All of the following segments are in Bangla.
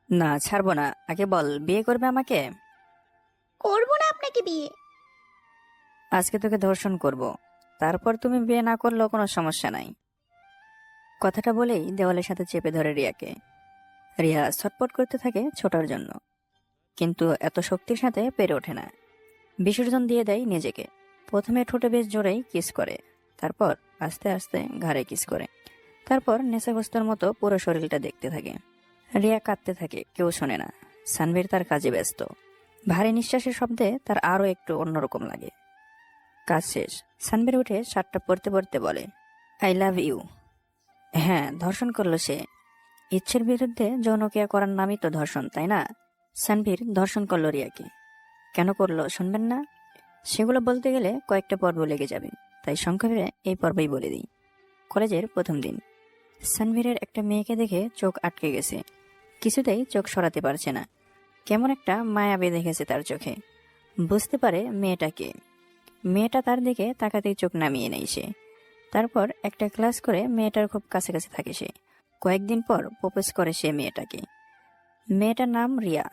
না, ছাড়বো না। আগে বল, বিয়ে করবে আমাকে? করবো না আপনাকে বিয়ে। আজকে তোকে ধর্ষণ করব, তারপর তুমি বিয়ে না করলেও কোনো সমস্যা নাই। কথাটা বলেই দেওয়ালের সাথে চেপে ধরে রিয়াকে। রিয়া ছটপট করতে থাকে ছোটার জন্য, কিন্তু এত শক্তির সাথে পেরে ওঠে না। বিসর্জন দিয়ে দেয় নিজেকে। প্রথমে ঠোঁটে বেশ জোরেই কিস করে, তারপর আস্তে আস্তে ঘাড়ে কিস করে, তারপর নেশাগ্রস্তের মতো পুরো শরীরটা দেখতে থাকে। রিয়া কাঁদতে থাকে, কেউ শোনে না। সানভীর তার কাজে ব্যস্ত। ভারী নিঃশ্বাসের শব্দে তার আরো একটু অন্যরকম লাগে। কাজ শেষ। সানভীর উঠে শার্টটা পরতে পরতে বলে, আই লাভ ইউ। হ্যাঁ, ধর্ষণ করলো সে। ইচ্ছের বিরুদ্ধে যৌনক্রিয়া করার নামই তো ধর্ষণ, তাই না? সানভীর ধর্ষণ করলো রিয়াকে। কেন করলো শুনবেন না? সেগুলো বলতে গেলে কয়েকটা পর্ব লেগে যাবে, তাই সংক্ষেপে এই পর্বেই বলে দিই। কলেজের প্রথম দিন। সানভীরের একটা মেয়েকে দেখে চোখ আটকে গেছে। কিছুতেই চোখ সরাতে পারছে না। কেমন একটা মায়া বেঁধে গেছে তার চোখে। বুঝতে পারে মেয়েটাকে। মেয়েটা তার দিকে তাকাতেই চোখ নামিয়ে নেয় সে। তারপর একটা ক্লাস করে মেয়েটার খুব কাছাকাছি থাকে সে। কয়েকদিন পর প্রপোজ করে সে মেয়েটাকে। মেয়েটার নাম রিয়া।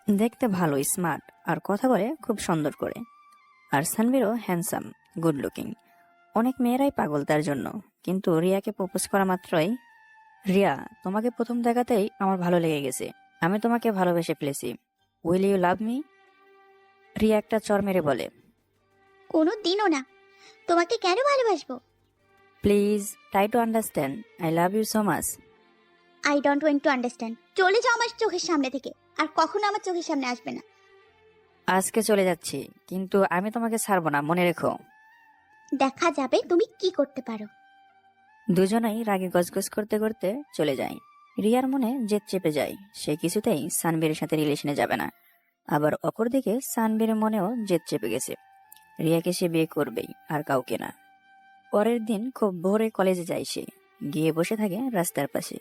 দেখতে ভালো, স্মার্ট, আর কথা বলে খুব সুন্দর করে। আর সানভীরও হ্যান্ডসাম, গুড লুকিং। অনেক মেয়েরাই পাগল তার জন্য। কিন্তু রিয়াকে প্রপোজ করা মাত্রই, রিয়া, তোমাকে প্রথম দেখাতেই আমার ভালো লেগে গেছে। আমি তোমাকে ভালোবেসে ফেলেছি। Will you love me? Riya একটা চর মেরে বলে, কোনো দিনও না। তোমাকে কেন ভালোবাসবো? Please try to understand, I love you so much. I don't want to understand. চলে যাও আমার চোখের সামনে থেকে। আর কখনো আমার চোখের সামনে আসবে না। আজকে চলে যাচ্ছি, কিন্তু আমি তোমাকে ছাড়বো না, মনে রেখো। দেখা যাবে তুমি কি করতে পারো। দুজনেই রাগে গজগজ করতে করতে চলে যায়। রিয়ার মনে জেদ চেপে যায়। সে কিছুতেই সানবীরের সাথে রিলেশনে যাবে না। আবার অপরদিকে সানবীরের মনেও জেদ চেপে গেছে। রিয়াকে সে বিয়ে করবেই, আর কাউকে না। পরের দিন খুব ভোরে কলেজে যায় সে। গিয়ে বসে থাকে রাস্তার পাশে।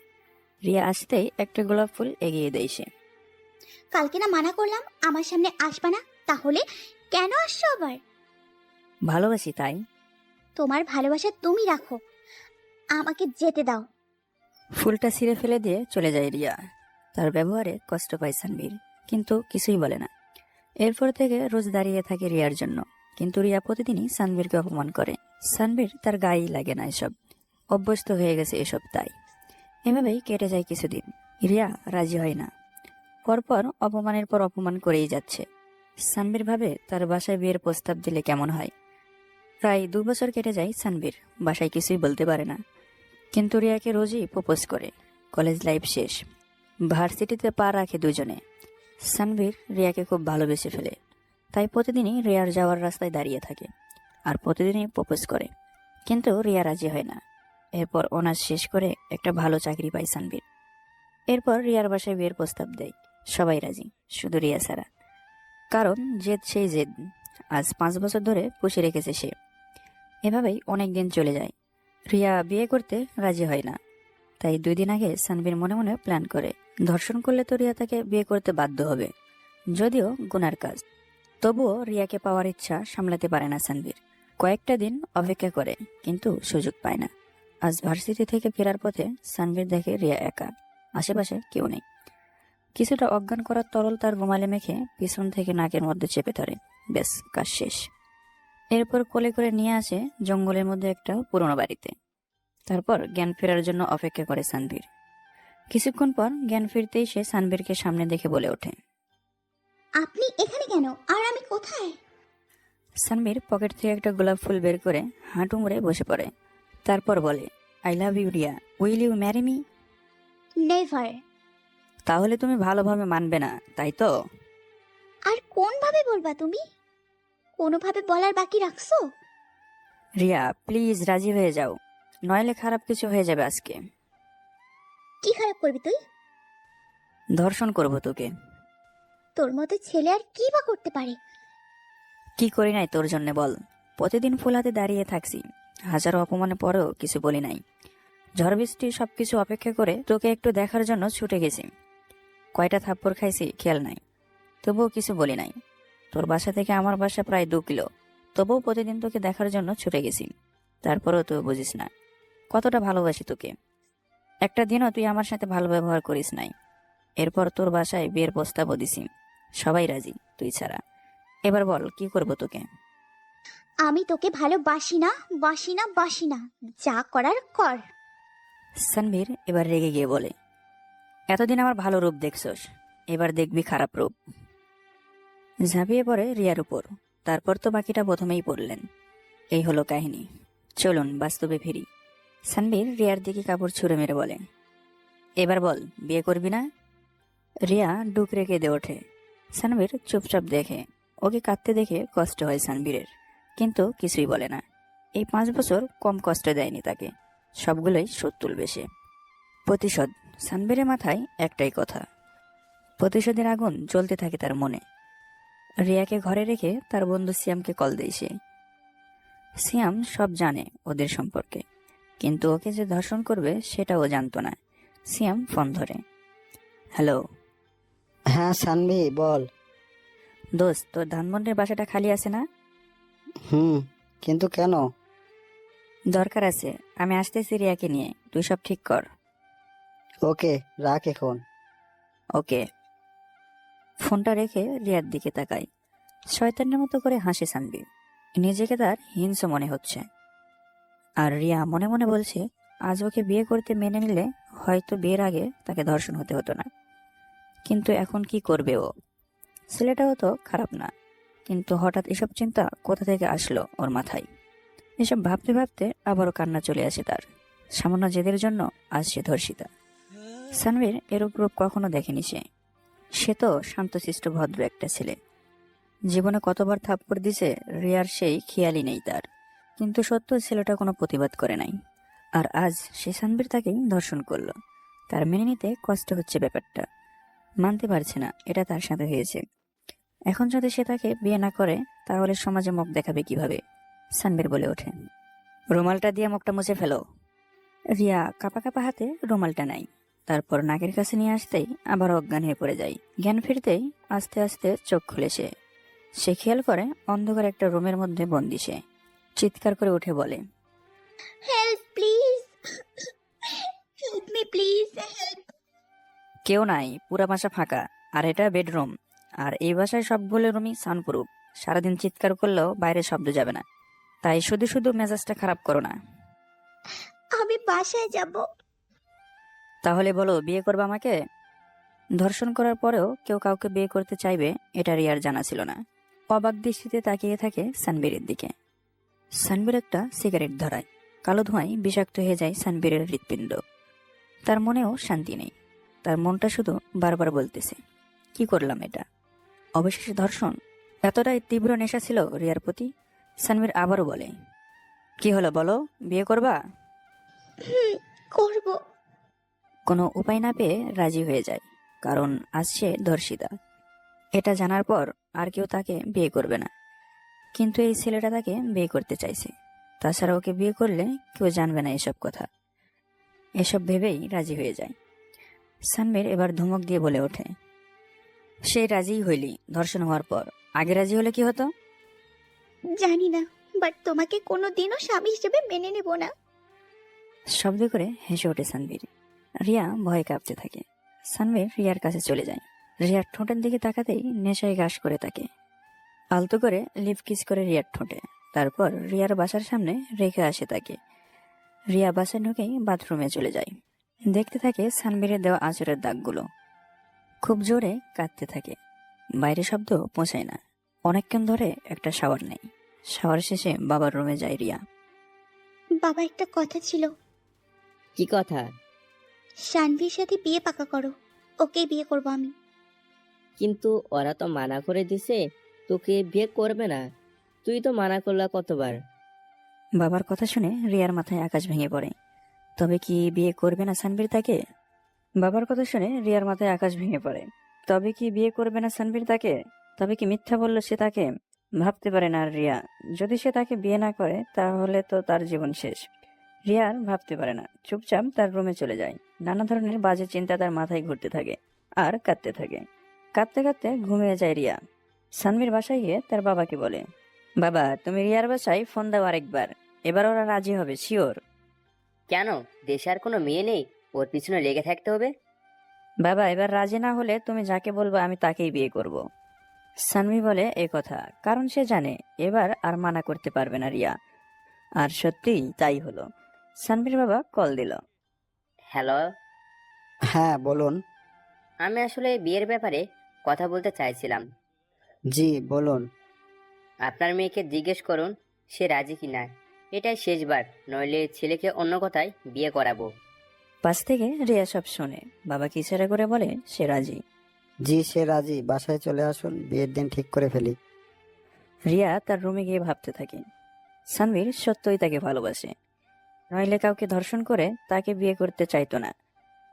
রিয়া আসতেই একটা গোলাপ ফুল এগিয়ে দেয় সে। কালকে না মানা করলাম আমার সামনে আসবা না, তাহলে কেন আসছো আবার? ভালোবাসি তাই। তোমার ভালোবাসা তুমি রাখো, আমাকে যেতে দাও। ফুলটা ছিঁড়ে ফেলে দিয়ে চলে যায় রিয়া। তার ব্যবহারে কষ্ট পায় সানবীর, কিন্তু কিছুই বলে না। এরপর থেকে রোজ দাঁড়িয়ে থাকে রিয়ার জন্য। কিন্তু রিয়া প্রতিদিনই সানবীরকে অপমান করে। সানবীর তার গায়েই লাগে না এসব। অভ্যস্ত হয়ে গেছে এসব, তাই। এভাবেই কেটে যায় কিছুদিন। রিয়া রাজি হয় না। পরপর অপমানের পর অপমান করেই যাচ্ছে। সানবীর ভাবে তার বাসায় বিয়ের প্রস্তাব দিলে কেমন হয়। প্রায় 2 বছর কেটে যায় সানবীর। বাসায় কিছুই বলতে পারে না। কিন্তু রিয়াকে রোজই প্রপোজ করে। কলেজ লাইফ শেষ। ভার্সিটিতে পা রাখে দুজনে। সানবীর রিয়াকে খুব ভালোবেসে ফেলে। তাই প্রতিদিনই রিয়ার যাওয়ার রাস্তায় দাঁড়িয়ে থাকে। আর প্রতিদিনই প্রপোজ করে। কিন্তু রিয়া রাজি হয় না। এরপর অনার্স শেষ করে একটা ভালো চাকরি পায় সানবীর। এরপর রিয়ার বাসায় বিয়ের প্রস্তাব দেয়। সবাই রাজি, শুধু রিয়া ছাড়া। কারণ জেদ সেই জেদ। আজ 5 বছর ধরে পুষে রেখেছে সে। এভাবেই অনেক দিন চলে যায়। রিয়া বিয়ে করতে রাজি হয় না। তাই 2 দিন আগে সানবীর মনে মনে প্ল্যান করে, ধর্ষণ করলে তো রিয়া তাকে বিয়ে করতে বাধ্য হবে। যদিও গুনার কাজ, তবুও রিয়াকে পাওয়ার ইচ্ছা সামলাতে পারে না সানবীর। কয়েকটা দিন অপেক্ষা করে, কিন্তু সুযোগ পায় না। আজ ভার্সিটি থেকে ফেরার পথে সানবীর দেখে রিয়া একা। আশেপাশে কেউ নেই। কিছুটা অজ্ঞান করার তরল তার রুমালে মেখে পিছন থেকে নাকের মধ্যে চেপে ধরে। ব্যাস, কাজ শেষ। এরপর কোলে করে নিয়ে আসে জঙ্গলের মধ্যে একটা পুরনো বাড়িতে। তারপর জ্ঞান ফেরার জন্য অপেক্ষা করে সানভীর। কিছুক্ষণ পর জ্ঞান ফিরতেই সে সানভীরকে সামনে দেখে বলে ওঠে। আপনি এখানে কেন, আর আমি কোথায়? সানভীর পকেট থেকে একটা গোলাপ ফুল বের করে হাঁটু মুড়ে বসে পড়ে। তারপর বলে, I love you Riya, will you marry me? Never. তাহলে তুমি ভালোভাবে মানবে না, তাই তো? আর কোন ভাবে বলবা তুমি? কোনোভাবে বলার বাকি রাখছো? রিয়া, প্লিজ রাজি হয়ে যাও, নইলে খারাপ কিছু হয়ে যাবে আজকে। কি খারাপ করবি তুই? ধর্ষণ করব তোকে। তোর মতো ছেলে আর কি বা করতে পারে? কি করি নাই তোর জন্য বল? প্রতিদিন ফুল হাতে দাঁড়িয়ে থাকছি। হাজারো অপমানের পরেও কিছু বলি নাই। ঝড় বৃষ্টি সবকিছু অপেক্ষা করে তোকে একটু দেখার জন্য ছুটে গেছি। কয়টা থাপ্পড় খাইছি খেয়াল নাই, তবুও কিছু বলি নাই। তোর বাসা থেকে আমার বাসা প্রায় 2 কিলো, তবুও প্রতিদিন তোকে দেখার জন্য ছুটে গেছি। তারপরেও তুই বুঝিস না কতটা ভালোবাসি তোকে। একটা দিনও তুই আমার সাথে ভালো ব্যবহার করিস নাই। এরপর তোর বাসায় বিয়ের প্রস্তাবও দিছি, সবাই রাজি তুই ছাড়া। এবার বল কি করবো তোকে। আমি তোকে ভালোবাসি না, বাসি না, বাসি না। যা করার কর। সানভীর এবার রেগে গিয়ে বলে, এতদিন আমার ভালো রূপ দেখছস, এবার দেখবি খারাপ রূপ। ঝাঁপিয়ে পড়ে রিয়ার উপর। তারপর তো বাকিটা প্রথমেই পড়লেন। এই হলো কাহিনী। চলুন বাস্তবে ফিরি। সানভীর রিয়ার দিকে কাপড় ছুঁড়ে মেরে বলে, এবার বল বিয়ে করবি না। রিয়া ডুকরে কেঁদে ওঠে। সানভীর চুপচাপ দেখে। ওকে কাঁদতে দেখে কষ্ট হয় সানভীরের, কিন্তু কিছুই বলে না। এই 5 বছর কম কষ্ট দেয়নি তাকে, সবগুলোই শোধ তুলবে সে। প্রতিশোধ। সানভীরের মাথায় একটাই কথা, প্রতিশোধের আগুন জ্বলতে থাকে তার মনে। রিয়াকে ঘরে রেখে তার বন্ধু সিয়ামকে কল দেয় সে। সিয়াম সব জানে ওদের সম্পর্কে, কিন্তু ওকে যে ধর্ষণ করবে সেটা ও জানতো না। সিয়াম ফোন ধরে। হ্যালো। হ্যাঁ সানভি বল। দোস্ত, তোর ধানমন্ডির বাসাটা খালি আছে না? হুম, কিন্তু কেন? দরকার আছে, আমি আসতেছি রিয়াকে নিয়ে, তুই সব ঠিক কর। ওকে, রাখ এখন। ওকে। ফোনটা রেখে রিয়ার দিকে তাকাই। শয়তানের মতো করে হাসে সানভি। নিজেকে তার হিংস্র মনে হচ্ছে। আর রিয়া মনে মনে বলছে, আজ ওকে বিয়ে করতে মেনে নিলে হয়তো বিয়ের আগে তাকে ধর্ষণ হতে হতো না। কিন্তু এখন কি করবে ও? ছেলেটাও তো খারাপ না, কিন্তু হঠাৎ এসব চিন্তা কোথা থেকে আসলো ওর মাথায়? এসব ভাবতে ভাবতে আবারও কান্না চলে আসে তার। সামান্য জেদের জন্য আজ সে ধর্ষিতা। সানভীর এরূপ রূপ কখনো দেখেনি সে। সে তো শান্তশিষ্ট ভদ্র একটা ছেলে। জীবনে কতবার থাপ্পড় দিছে রিয়ার সেই খেয়ালই নেই তার। কিন্তু সত্য ছেলেটা কোনো প্রতিবাদ করে নাই। আর আজ সে সানভীর তাকেই ধর্ষণ করলো। তার মেনে নিতে কষ্ট হচ্ছে ব্যাপারটা। মানতে পারছে না এটা তার সাথে হয়েছে। এখন যদি সে তাকে বিয়ে না করে তাহলে সমাজে মুখ দেখাবে কিভাবে? সানভীর বলে ওঠে, রুমালটা দিয়ে মুখটা মুছে ফেলো। রিয়া কাপা কাপা হাতে রুমালটা নাই। তারপর নাকের কাছে নিয়ে আসতেই আবার অজ্ঞান হয়ে পড়ে যায়। জ্ঞান ফিরতেই আস্তে আস্তে চোখ খুলে সে। সে খেয়াল করে অন্ধকার একটা রুমের মধ্যে বন্দি সে। চিৎকার করে উঠে বলে, help please, help me please, help. কেউ নাই, পুরা বাসা ফাঁকা। আর এটা বেডরুম। আর এই বাসায় সবগুলো রুমই সাউন্ডপ্রুফ। সারাদিন চিৎকার করলেও বাইরে শব্দ যাবে না। তাই শুধু শুধু মেজাজটা খারাপ করো না। আমি বাসায় যাব। তাহলে বলো বিয়ে করবে আমাকে? ধর্ষণ করার পরেও কেউ কাউকে বিয়ে করতে চাইবে এটা রিয়ার জানা ছিল না। অবাক দৃষ্টিতে তাকিয়ে থাকে সানবীরের দিকে। সানবীর একটা সিগারেট ধরায়। কালো ধোঁয়ায় বিষাক্ত হয়ে যায় সানবীরের হৃৎপিণ্ড। তার মনেও শান্তি নেই। তার মনটা শুধু বারবার বলতেছে, কি করলাম এটা? অবশেষে ধর্ষণ। এতটাই তীব্র নেশা ছিল রিয়ার প্রতি। সানবীর আবারও বলে, কি হলো বলো, বিয়ে করবা? করব। কোনো উপায় না পেয়ে রাজি হয়ে যায়, কারণ আজ সে ধর্ষিতা। এটা জানার পর আর কেউ তাকে বিয়ে করবে না। কিন্তু এই ছেলেটা তাকে বিয়ে করতে চাইছে। তাছাড়া ওকে বিয়ে করলে কেউ জানবে না এসব কথা। এসব ভেবেই রাজি হয়ে যায়। সানবীর এবার ধমক দিয়ে বলে ওঠে, সে রাজিই হইলি ধর্ষণ হওয়ার পর। আগে রাজি হলে কি হতো? জানি না, বাট তোমাকে কোনোদিনও স্বামী হিসেবে মেনে নেব না। শব্দ করে হেসে ওঠে সানবীর। রিয়া ভয়ে কাঁপতে থাকে। সানবীর রিয়ার কাছে চলে যায়। রিয়ার ঠোঁটের দিকে তাকাতেই নেশায় গ্রাস করে তাকে। আলতো করে লিপ কিস করে রিয়ার ঠোঁটে। তারপর রিয়ার বাসার সামনে রেখে আসে তাকে। রিয়া বাসায় ঢুকেই বাথরুমে চলে যায়। দেখতে থাকে সানবীরের দেওয়া আঁচড়ের দাগগুলো। খুব জোরে কাঁদতে থাকে। বাইরে শব্দ পৌঁছায় না। অনেকক্ষণ ধরে একটা শাওয়ার নেই। শাওয়ার শেষে বাবার রুমে যায় রিয়া। বাবা, একটা কথা ছিল। কি কথা? শানভির সাথে বিয়ে পাকা করো। ওকে বিয়ে করব আমি। কিন্তু ওরা তো মানা করে দিছে তোকে বিয়ে করবে না। তুই তো মানা করলা কতবার। বাবার কথা শুনে রিয়ার মাথায় আকাশ ভেঙে পড়ে। তবে কি বিয়ে করবে না সানবীর তাকে? বাবার কথা শুনে রিয়ার মাথায় আকাশ ভেঙে পড়ে। তবে কি বিয়ে করবে না সানবীর তাকে? তবে কি মিথ্যা বলল সে তাকে? ভাবতে পারে না আর রিয়া। যদি সে তাকে বিয়ে না করে তাহলে তো তার জীবন শেষ। রিয়া আর ভাবতে পারে না, চুপচাপ তার রুমে চলে যায়। নানা ধরনের বাজে চিন্তা তার মাথায় ঘুরতে থাকে আর কাঁদতে থাকে। কাঁদতে কাঁদতে ঘুমিয়ে যায় রিয়া। সানভীর বাসায় গিয়ে তার বাবাকে বলে, বাবা তুমি রিয়ার বাসায় ফোন দাও আরেকবার। এবার ওরা রাজি হবে শিওর। কেন, দেশে আর কোনো মেয়ে নেই ওর পিছনে লেগে থাকতে হবে? বাবা এবার রাজি না হলে তুমি যাকে বলবো আমি তাকেই বিয়ে করব। সানভি বলে এই কথা কারণ সে জানে এবার আর মানা করতে পারবে না রিয়া। আর সত্যিই তাই হলো। সানভির বাবা কল দিল। হ্যালো, হ্যাঁ বলুন। আমি আসলে বিয়ের ব্যাপারে কথা বলতে চাইছিলাম। জি বলুন। আপনার মেয়েকে জিজ্ঞেস করুন সে রাজি কিনা। এটাই শেষবার, নইলে ছেলেকে অন্য কথায় বিয়ে করাবো। পাশ থেকে রিয়া সব শোনে। বাবা কি ইশারা করে বলে সে রাজি। জি সে রাজি, বাসায় চলে আসুন, বিয়ের দিন ঠিক করে ফেলি। রিয়া তার রুমে গিয়ে ভাবতে থাকে সানভীর সত্যই তাকে ভালোবাসে, নইলে কাউকে ধর্ষণ করে তাকে বিয়ে করতে চাইতো না।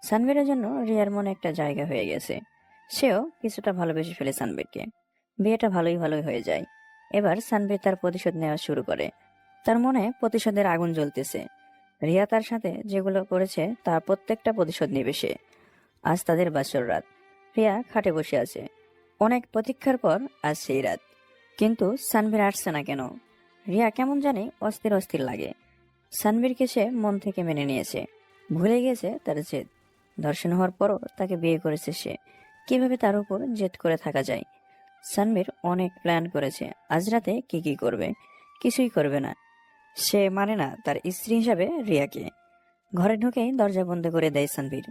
সানভীরের জন্য রিয়ার মনে একটা জায়গা হয়ে গেছে। সেও কিছুটা ভালোবেসে ফেলে সানভীরকে। বিয়েটা ভালোই ভালোই হয়ে যায়। এবার সানভীর তার প্রতিশোধ নেওয়া শুরু করে। তার মনে প্রতিশোধের আগুন জ্বলতেছে। রিয়া তার সাথে যেগুলো করেছে তার প্রত্যেকটা প্রতিশোধ নেবে সে। আজ তাদের বাসর রাত। রিয়া খাটে বসে আছে। অনেক প্রতীক্ষার পর আজ সেই রাত। কিন্তু সানভীর আসছে না কেন? রিয়া কেমন জানি অস্থির অস্থির লাগে। সানভীরকে সে মন থেকে মেনে নিয়েছে। ভুলে গেছে তার জেদ। ধর্ষণ হওয়ার পরও তাকে বিয়ে করেছে সে। কিভাবে তার উপর জেদ করে থাকা যায়? সানভীর অনেক প্ল্যান করেছে আজ রাতে কি কি করবে। কিছুই করবে না। সে মানে না তার স্ত্রী হিসাবে রিয়াকে। ঘরে ঢুকেই দরজা বন্ধ করে দেয় সানভীর।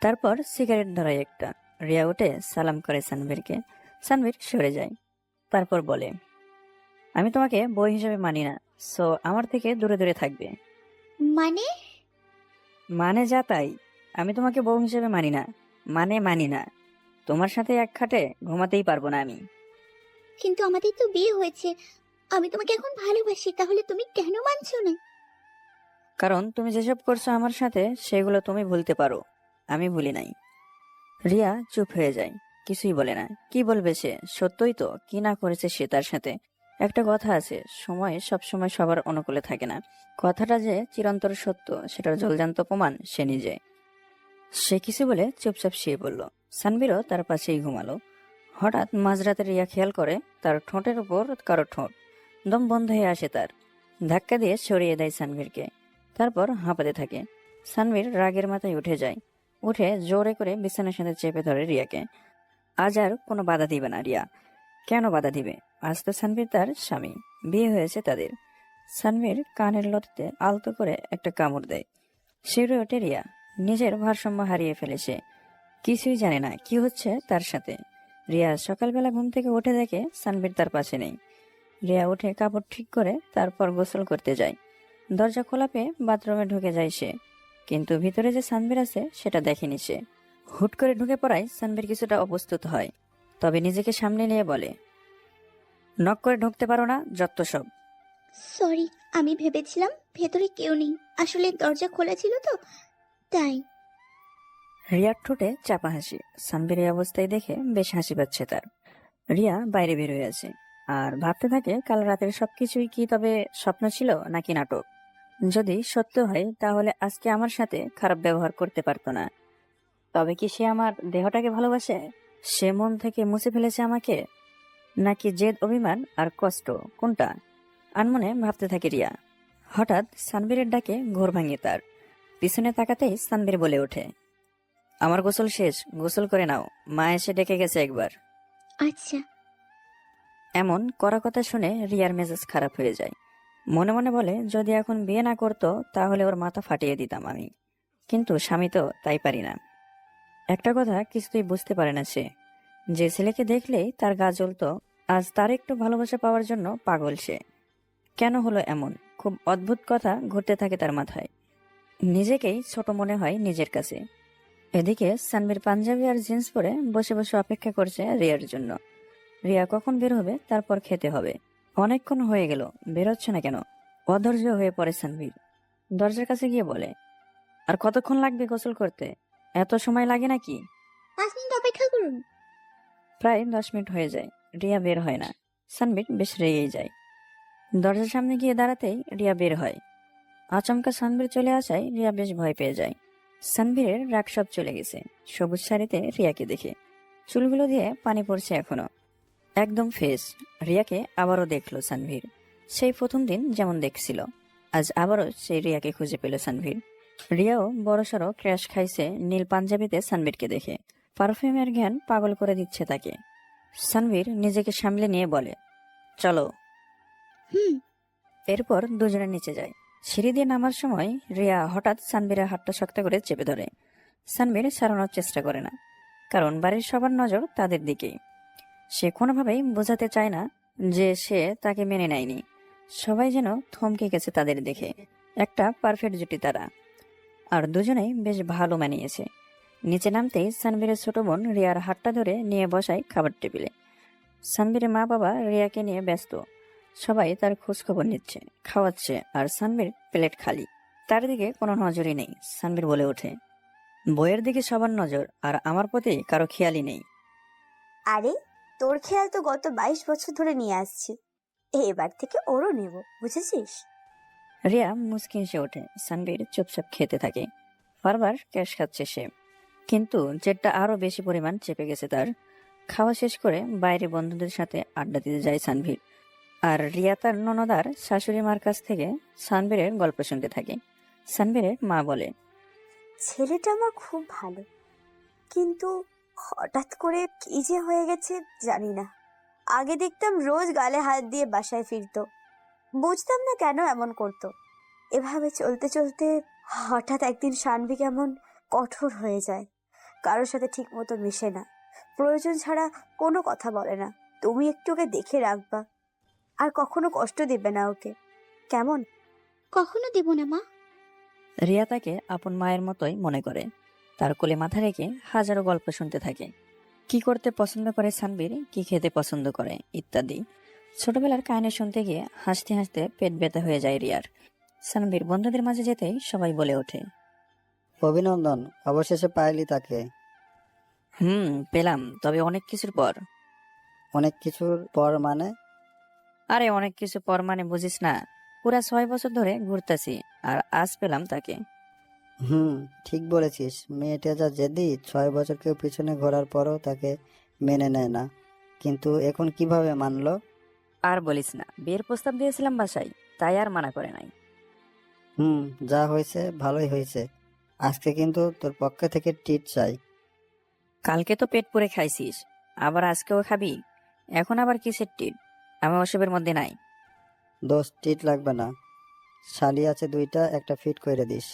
তারপর সিগারেট ধরায় একটা। রিয়া উঠে সালাম করে সানভীরকে। সানভীর সরে যায়। তারপর বলে, আমি তোমাকে বই হিসেবে মানি না, সো আমার থেকে দূরে দূরে থাকবে। মানে? মানে যা তাই। আমি তোমাকে বউ হিসেবে মানি না, মানে মানি না। তোমার সাথে এক খাটে ঘুমাতেই পারবো না আমি। কিন্তু আমাদের তো বিয়ে হয়েছে, আমি তোমাকে এখন ভালোবাসি, তাহলে তুমি কেন মানছো না? কারণ তুমি যেসব করছো আমার সাথে সেগুলো তুমি ভুলতে পারো, আমি ভুলি নাই। রিয়া চুপ হয়ে যায়। কিছুই বলে না। কি বলবে সে? সত্যই তো কি না করেছে সে তার সাথে। একটা কথা আছে, সময় সবসময় সবার অনুকূলে থাকে না। কথাটা যে চিরন্তর সত্য সেটার জলজান্ত প্রমাণ সে নিজে। সে কিছু বলে চুপচাপ শুয়ে পড়ল। সানভীরও তার পাশেই ঘুমালো। হঠাৎ মাঝরাতে রিয়া খেয়াল করে তার ঠোঁটের উপর কারো ঠোঁট। দম বন্ধ হয়ে আসে তার। ধাক্কা দিয়ে সরিয়ে দেয় সানভীরকে। তারপর হাঁপাতে থাকে। সানভীর রাগের মাথায় উঠে যায়। উঠে জোরে করে বিছানার সাথে চেপে ধরে রিয়াকে। আজ আর কোনো বাধা দিবে না রিয়া। কেন বাধা দিবে? আজ তো সানভীর তার স্বামী। বিয়ে হয়েছে তাদের। সানভীর কানের লতিতে আলতো করে একটা কামড় দেয়। শিউরে ওঠে রিয়া। নিজের ভারসাম্য হারিয়ে ফেলেছে। কিছুই জানে না কি হচ্ছে তার সাথে। রিয়া সকালবেলা ঘুম থেকে উঠে দেখে সানভীর তার পাশে নেই। রিয়া উঠে কাপড় ঠিক করে তারপর গোসল করতে যায়। দরজা খোলা পেয়ে বাথরুমে ঢুকে যায় সে। কিন্তু ভিতরে যে সানভীর আছে সেটা দেখেনি সে। হুট করে ঢুকে পড়ায় সানভীর কিছুটা অপ্রস্তুত হয়। তবে নিজেকে সামনে নিয়ে বলে, নক করে ঢুকতে পারো না, যত সব। সরি, আমি ভেবেছিলাম ভেতরে কেউ নেই, আসলে দরজা খোলা ছিল তো তাই। রিয়ার ঠোঁটে চাপা হাসি। সানভীর এই অবস্থায় দেখে বেশ হাসি পাচ্ছে তার। রিয়া বাইরে বের হয়ে আছে আর ভাবতে থাকে কাল রাতের সবকিছুই কি তবে স্বপ্ন ছিল নাকি নাটক। যদি সত্য হয় তাহলে আজকে আমার সাথে খারাপ ব্যবহার করতে পারতো না। তবে কি সে আমার দেহটাকে ভালোবাসে? সে মন থেকে মুছে ফেলেছে আমাকে, নাকি জেদ, অভিমান আর কষ্ট, কোনটা? আনমনে ভাবতে থাকে রিয়া। হঠাৎ সানবীরের ডাকে ঘোর ভাঙে তার। পিছনে তাকাতেই সানবীর বলে ওঠে, আমার গোসল শেষ, গোসল করে নাও, মা এসে ডেকে গেছে একবার। আচ্ছা। এমন কড়া কথা শুনে রিয়ার মেজাজ খারাপ হয়ে যায়। মনে মনে বলে যদি এখন বিয়ে না করতো তাহলে ওর মাথা ফাটিয়ে দিতাম আমি। কিন্তু স্বামী তো তাই পারি না। একটা কথা কিছুতেই বুঝতে পারে না সে। যে ছেলেকে দেখলেই তার গা জ্বলতো, আজ তার একটু ভালোবাসা পাওয়ার জন্য পাগল সে। কেন হলো এমন? খুব অদ্ভুত কথা ঘুরতে থাকে তার মাথায়। নিজেকেই ছোট মনে হয় নিজের কাছে। এদিকে সানভীর পাঞ্জাবি আর জিন্স পরে বসে বসে অপেক্ষা করছে রিয়ার জন্য। রিয়া কখন বের হবে, তারপর খেতে হবে। অনেকক্ষণ হয়ে গেল, বেরোচ্ছে না কেন? অধৈর্য হয়ে পড়ে সানভীর। দরজার কাছে গিয়ে বলে, আর কতক্ষণ লাগবে গোসল করতে? এত সময় লাগে নাকি? 5 মিনিট অপেক্ষা করুন। প্রায় 10 মিনিট হয়ে যায়, রিয়া বের হয় না। সানভীর বেশ রেগেই যায়। দরজার সামনে গিয়ে দাঁড়াতেই রিয়া বের হয়। আচমকা সানভীর চলে আসায় রিয়া বেশ ভয় পেয়ে যায়। সানভীরের রাগ সব চলে গেছে সবুজ শাড়িতে রিয়াকে দেখে। চুলগুলো দিয়ে পানি পড়ছে এখনো, একদম ফ্রেশ। রিয়াকে আবারও দেখলো সানভীর। সেই প্রথম দিন যেমন দেখছিল, আজ আবারও সেই রিয়াকে খুঁজে পেল সানভীর। রিয়াও বড়সড় ক্র্যাশ খাইছে নীল পাঞ্জাবিতে সানবীরকে দেখে। পারফিউমের ঘ্রাণ পাগল করে দিচ্ছে তাকে। সানবীর নিজেকে সামলে নিয়ে বলে, চলো। হুম। এরপর দুজনে নিচে যায়। সিঁড়ি দিয়ে নামার সময় রিয়া হঠাৎ সানবীরের হাতটা শক্ত করে চেপে ধরে। সানবীর সারানোর চেষ্টা করে না, কারণ বাড়ির সবার নজর তাদের দিকেই। সে কোনোভাবেই বোঝাতে চায় না যে সে তাকে মেনে নেয়নি। সবাই যেন থমকে গেছে তাদের দেখে। একটা পারফেক্ট জুটি তারা, আর দুজনেই বেশ ভালো মানিয়েছে। নিচে নামতেই সানবীরের ছোট বোন রিয়ার হাতটা ধরে নিয়ে বসায় খাবার টেবিলে। সানবীরের মা বাবা রিয়াকে নিয়ে ব্যস্ত। সবাই তার খোঁজ খবর নিচ্ছে, খাওয়াচ্ছে, আর সানবীর প্লেট খালি। তার দিকে কোনো নজরই নেই। সানবীর বলে ওঠে, বইয়ের দিকে সবার নজর, আর আমার প্রতি কারো খেয়ালই নেই। আরে তোর খেয়াল তো গত 22 বছর ধরে নিয়ে আসছি, এবার থেকে ওরও নেব, বুঝেছিস? রিয়া মুচকি হেসে ওঠে। সানবীর চুপচাপ খেতে থাকে। বারবার ক্যাশ খাচ্ছে সে, কিন্তু জেদটা আরো বেশি পরিমাণ চেপে গেছে তার। খাওয়া শেষ করে বাইরে বন্ধুদের সাথে আড্ডা দিতে যায় সানভীর। আর রিয়া তার ননদার শাশুড়ি মার কাছ থেকে সানবীরের গল্প শুনতে থাকে। সানবীরের মা বলে, ছেলেটা আমার খুব ভালো, কিন্তু হঠাৎ করে কি যে হয়ে গেছে জানি না। আগে দেখতাম রোজ গালে হাত দিয়ে বাসায় ফিরতো, বুঝতাম না কেন এমন করতো। এভাবে চলতে চলতে হঠাৎ একদিন সানভি কেমন কঠোর হয়ে যায়, কারোর সাথে ঠিক মতো মিশে না, প্রয়োজন ছাড়া কোনো কথা বলে না। তুমি একটু ওকে দেখে রাখবা, আর কখনো কষ্ট দিবে না ওকে, কেমন? কখনো দেব না মা। রিয়া তাকে আপন মায়ের মতোই মনে করে। তার কোলে মাথা রেখে হাজারো গল্প শুনতে থাকে। কি করতে পছন্দ করে সানবীর, কি খেতে পছন্দ করে, ইত্যাদি। ছোটবেলার কাহিনী শুনতে গিয়ে হাসতে হাসতে পেট ব্যথা হয়ে যায় রিয়ার। সানবীর বন্ধুদের মাঝে যেতেই সবাই বলে ওঠে, অভিনন্দন, অবশেষে পাইলি তাকে। পেলাম, তবে অনেক কিছুর পর। অনেক কিছুর পর মানে? আরে অনেক কিছু পর মানে বুঝিস না? পুরা 6 বছর ধরে ঘুরতাছি, আর আজ পেলাম তাকে। ঠিক বলেছিস। মেয়েটা যা জেদি, 6 বছর কেউ পিছনে ঘোরার পরও তাকে মেনে নেয় না, কিন্তু এখন কিভাবে মানলো? আর বলিস না, বিয়ের প্রস্তাব দিয়েছিলাম বাসায়, তাই আর মানা করে নাই। যা হয়েছে ভালোই হয়েছে। আজকে কিন্তু তোর পক্ষ থেকে ট্রিট চাই। কালকে তো পেট পুরে খাইছিস, আবার আজকেও খাবি? এখন আবার কিসের টিট? আমি ওসবের মধ্যে নাই। দোস্ত, ট্রিট লাগবে না। শালি আছে 2টা, একটা ফিট করে দিস।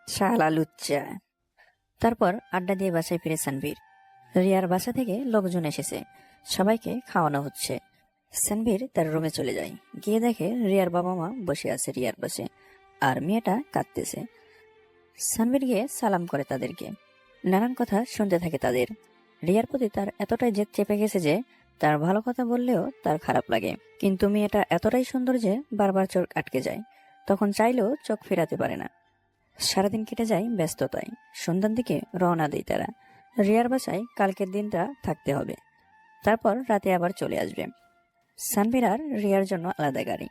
শালা লুচ্চা। তারপর আড্ডা দিয়ে বাসায় ফিরে সানভীর। রিয়ার বাসা থেকে লোকজন এসেছে, সবাইকে খাওয়ানো হচ্ছে। সানভীর তার রুমে চলে যায়। গিয়ে দেখে রিয়ার বাবা মা বসে আছে রিয়ার পাশে, আর মেয়েটা কাঁদতেছে। সানভীর গিয়ে সালাম করে তাদেরকে। নানান কথা শুনতে থাকে তাদের। রিয়ার প্রতি তার এতটাই জেদ চেপে গেছে যে তার ভালো কথা বললেও তার খারাপ লাগে। কিন্তু মেয়েটা এতটাই সুন্দর যে বারবার চোখ আটকে যায়, তখন চাইলেও চোখ ফেরাতে পারে না। সারাদিন কেটে যায় ব্যস্ততায়। সন্ধ্যার দিকে রওনা দেয় তারা। রিয়ার বাসায় কালকের দিনটা থাকতে হবে, তারপর রাতে আবার চলে আসবে। সানভীর আর রিয়ার জন্য আলাদা গাড়ি।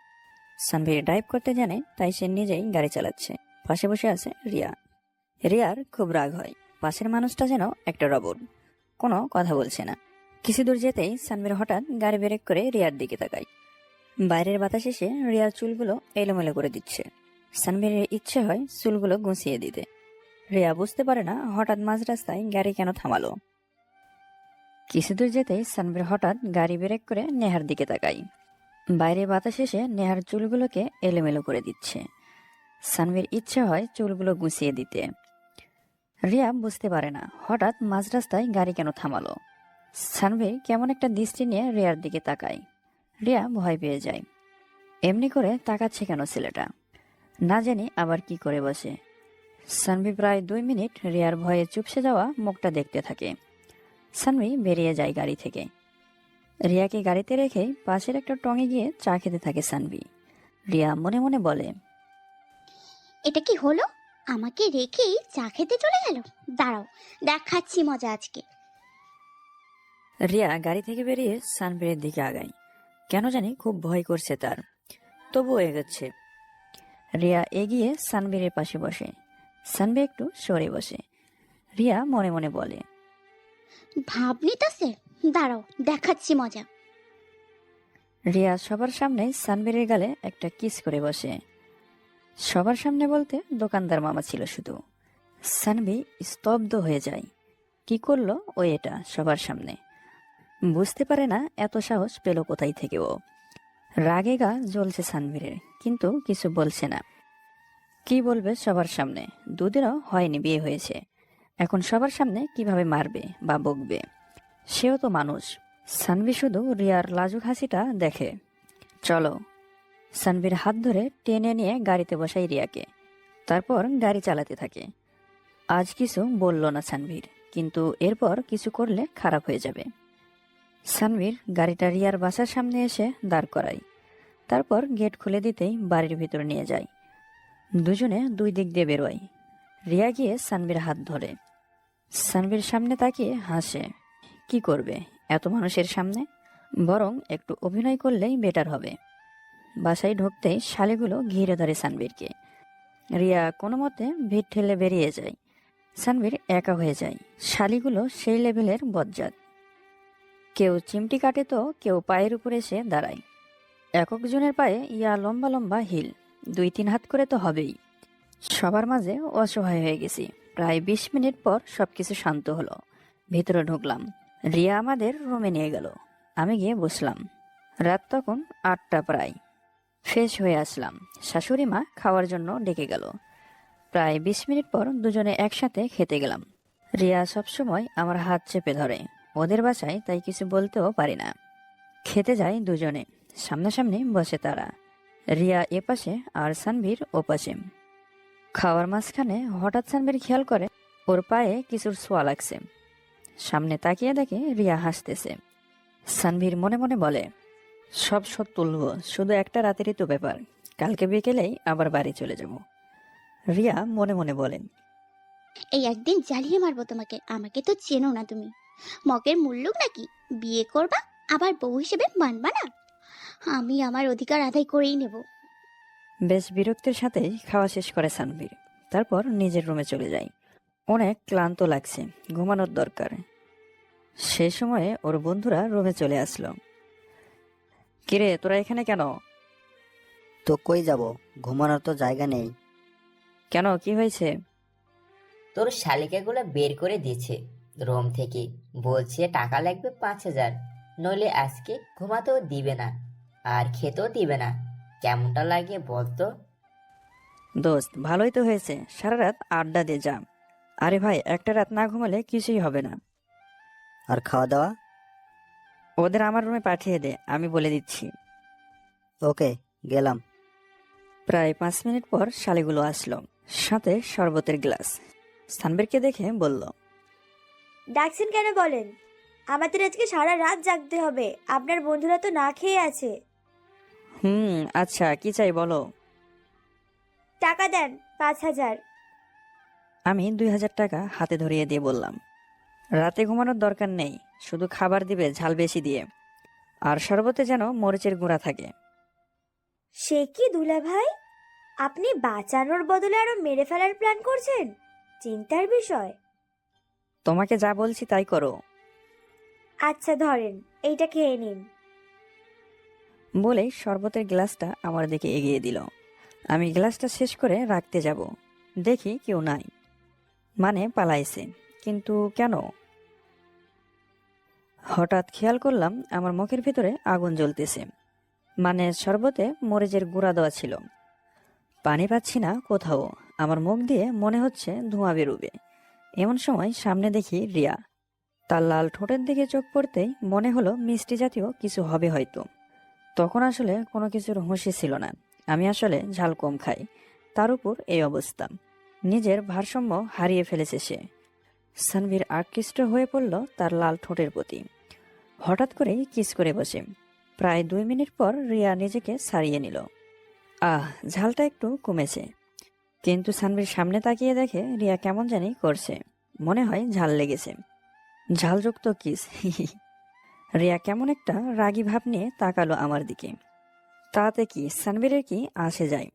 সানভীর ড্রাইভ করতে জানে, তাই সে নিজেই গাড়ি চালাচ্ছে। পাশে বসে আছে রিয়া। রিয়ার খুব রাগ হয়। পাশের মানুষটা যেন একটা রোবট, কোনো কথা বলছে না। কিছু দূর যেতেই সানভীর হঠাৎ গাড়ি ব্রেক করে রিয়ার দিকে তাকায়। বাইরের বাতাস এসে রিয়ার চুলগুলো এলোমেলো করে দিচ্ছে। সানভীরের ইচ্ছে হয় চুলগুলো গুছিয়ে দিতে। রিয়া বুঝতে পারে না হঠাৎ মাঝ রাস্তায় গাড়ি কেন থামালো। কিছু দূর যেতেই সানভীর হঠাৎ গাড়ি ব্রেক করে নেহার দিকে তাকায়। বাইরে বাতাস এসে নেহার চুলগুলোকে এলোমেলো করে দিচ্ছে। সানভীর ইচ্ছে হয় চুলগুলো গুছিয়ে দিতে। রিয়া বুঝতে পারে না হঠাৎ মাঝ রাস্তায় গাড়ি কেন থামালো। সানভীর কেমন একটা দৃষ্টি নিয়ে রিয়ার দিকে তাকায়। রিয়া ভয় পেয়ে যায়। এমনি করে তাকাচ্ছে কেন ছেলেটা, না জানি আবার কি করে বসে। সানভি প্রায় 2 মিনিট রিয়ার ভয়ে চুপসে যাওয়া মুখটা দেখতে থাকে। সানভি বেরিয়ে যায় গাড়ি থেকে। রিয়াকে গাড়িতে রেখে পাশের একটা টঙে গিয়ে চা খেতে থাকে সানভি। রিয়া মনে মনে বলে, এটা কি হলো? আমাকে রেখেই চা খেতে চলে গেল। দাঁড়াও, দেখাচ্ছি মজা আজকে। রিয়া গাড়ি থেকে বেরিয়ে সানভীরের দিকে আগায়। কেন জানি খুব ভয় করছে তার, তবুও এগোচ্ছে। রিয়া এগিয়ে সানভীরের পাশে বসে। সানভি একটু সরে বসে। রিয়া মনে মনে বলে, ভাব নিতেছে, দাঁড়াও দেখাচ্ছি মজা। রিয়া সবার সামনে সানভীরের গালে একটা কিস করে বসে। সবার সামনে বলতে দোকানদার মামা ছিল শুধু। সানভি স্তব্ধ হয়ে যায়। কি করলো ও এটা সবার সামনে? বুঝতে পারে না এত সাহস পেল কোথায় থেকে ও। রাগে গা জ্বলছে সানভীরের, কিন্তু কিছু বলছে না। কি বলবে সবার সামনে? দুদিনও হয়নি বিয়ে হয়েছে, এখন সবার সামনে কিভাবে মারবে বা বকবে? সেও তো মানুষ। সানভি শুধু রিয়ার লাজুক হাসিটা দেখে। চলো। সানভীর হাত ধরে টেনে নিয়ে গাড়িতে বসাই রিয়াকে, তারপর গাড়ি চালাতে থাকে। আজ কিছু বলল না সানভীর, কিন্তু এরপর কিছু করলে খারাপ হয়ে যাবে। সানভীর গাড়িটা রিয়ার বাসার সামনে এসে দাঁড় করায়, তারপর গেট খুলে দিতেই বাড়ির ভিতরে নিয়ে যায়। দুজনে দুই দিক দিয়ে বেরোয়। রিয়া গিয়ে সানভীর হাত ধরে। সানভীর সামনে তাকিয়ে হাসে। কি করবে এত মানুষের সামনে? বরং একটু অভিনয় করলেই বেটার হবে। বাসায় ঢুকতেই শালিগুলো ঘিরে ধরে সানভীরকে। রিয়া কোনো মতে ভিড় ঠেলে বেরিয়ে যায়। সানভীর একা হয়ে যায়। শালিগুলো সেই লেভেলের বজ্জাত। কেউ চিমটি কাটে তো কেউ পায়ের উপরে এসে দাঁড়ায়। একজনের পায়ে ইয়া লম্বা লম্বা হিল, 2-3 হাত করে তো হবেই। সবার মাঝে অসহায় হয়ে গেছি। প্রায় 20 মিনিট পর সবকিছু শান্ত হলো। ভিতরে ঢুকলাম। রিয়া আমাদের রুমে নিয়ে গেল। আমি গিয়ে বসলাম। রাত তখন 8টা প্রায়। ফ্রেশ হয়ে আসলাম। শাশুড়ি মা খাওয়ার জন্য ডেকে গেল। প্রায় 20 মিনিট পর দুজনে একসাথে খেতে গেলাম। রিয়া সবসময় আমার হাত চেপে ধরে। ওদের বাসায় তাই কিছু বলতেও পারি না। খেতে যায় দুজনে। সামনাসামনি বসে তারা, রিয়া এপাশে আর সানভীর ওপাশে। খাওয়ার মাঝখানে হঠাৎ সানভীর খেয়াল করে ওর পায়ে কিছুর ছোঁয়া লাগছে। সামনে তাকিয়ে দেখে রিয়া হাসতেছে। সানভীর মনে মনে বলে, সব শোধ তুলব, শুধু একটা রাতেরই তো ব্যাপার, কালকে বিকেলেই আবার বাড়ি চলে যাব। রিয়া মনে মনে বলেন, এই একদিন জ্বালিয়ে মারবো তোমাকে। আমাকে তো চেনো না তুমি। মগের মুল্লুক নাকি? বিয়ে করবা আবার বউ হিসেবে মানবা না? আমি আমার অধিকার আদায় করেই নেব। বেশ বিরক্তির সাথেই খাওয়া শেষ করে সানভীর। তারপর নিজের রুমে চলে যায়। অনেক ক্লান্ত লাগছে, ঘুমানোর দরকার। সে সময়ে ওর বন্ধুরা রুমে চলে আসলো। কিরে তোরা এখানে কেন? তো কই যাব, ঘুমানোর তো জায়গা নেই। কেন, কি হয়েছে? তোর শালিকাগুলো বের করে দিয়েছে রুম থেকে, বলছে টাকা লাগবে 5,000, নইলে আজকে ঘুমাতেও দিবে না আর খেতেও দিবে না। কেমনটা লাগে বলতো? দোস্ত ভালোই তো হয়েছে, সারা রাত আড্ডা দিয়ে যা। আরে ভাই, একটা রাত না ঘুমালে কিছুই হবে না। আর খাওয়া দাওয়া? ওদের আমার রুমে পাঠিয়ে দে, আমি বলে দিচ্ছি। ওকে, গেলাম। প্রায় 5 মিনিট পর শালিগুলো আসলো, সাথে শরবতের গ্লাস। সানভীরকে দেখে বলল, ডাকছেন কেন বলেন? আমাদের আজকে সারা রাত জাগতে হবে। আপনার বন্ধুরা তো না খেয়ে আছে। আচ্ছা কি চাই বলো। টাকা দেন 5,000। আমি 2,000 টাকা হাতে ধরিয়ে দিয়ে বললাম, রাতে ঘুমানোর দরকার নেই, শুধু খাবার দিবে ঝাল বেশি দিয়ে, আর শরবতে যেন মরিচের গুঁড়া থাকে। সে কি দুলা ভাই, আপনি বাঁচানোর বদলে আরো মেরে ফেলার প্ল্যান করছেন? চিন্তার বিষয়। তোমাকে যা বলছি তাই করো। আচ্ছা ধরেন, এইটা খেয়ে নিন। বলেই শরবতের গ্লাসটা আমার দিকে এগিয়ে দিল। আমি গ্লাসটা শেষ করে রাখতে যাব, দেখি কেউ নাই, মানে পালাইছে। কিন্তু কেন? হঠাৎ খেয়াল করলাম আমার মুখের ভিতরে আগুন জ্বলতেছে, মানে শরবতে মরিচের গুঁড়া দেওয়া ছিল। পানি পাচ্ছি না কোথাও, আমার মুখ দিয়ে মনে হচ্ছে ধোঁয়া বেরোবে। এমন সময় সামনে দেখি রিয়া। তার লাল ঠোঁটের দিকে চোখ পড়তেই মনে হলো মিষ্টি জাতীয় কিছু হবে হয়তো। তখন আসলে কোনো কিছুর হুঁশই ছিল না। আমি আসলে ঝাল কম খাই, তার উপর এই অবস্থা। নিজের ভারসাম্য হারিয়ে ফেলেছে সে। সানভীর আকৃষ্ট হয়ে পড়ল তার লাল ঠোঁটের প্রতি। হঠাৎ করেই কিস করে বসে। প্রায় 2 মিনিট পর রিয়া নিজেকে ছাড়িয়ে নিল। ঝালটা একটু কমেছে, কিন্তু সানভীর সামনে তাকিয়ে দেখে রিয়া কেমন জানি করছে, মনে হয় ঝাল লেগেছে। ঝালযুক্ত কিস। রিয়া কেমন একটা রাগী ভাব নিয়ে তাকালো আমার দিকে। তাতে কি সানভীরের কি আসে যায়?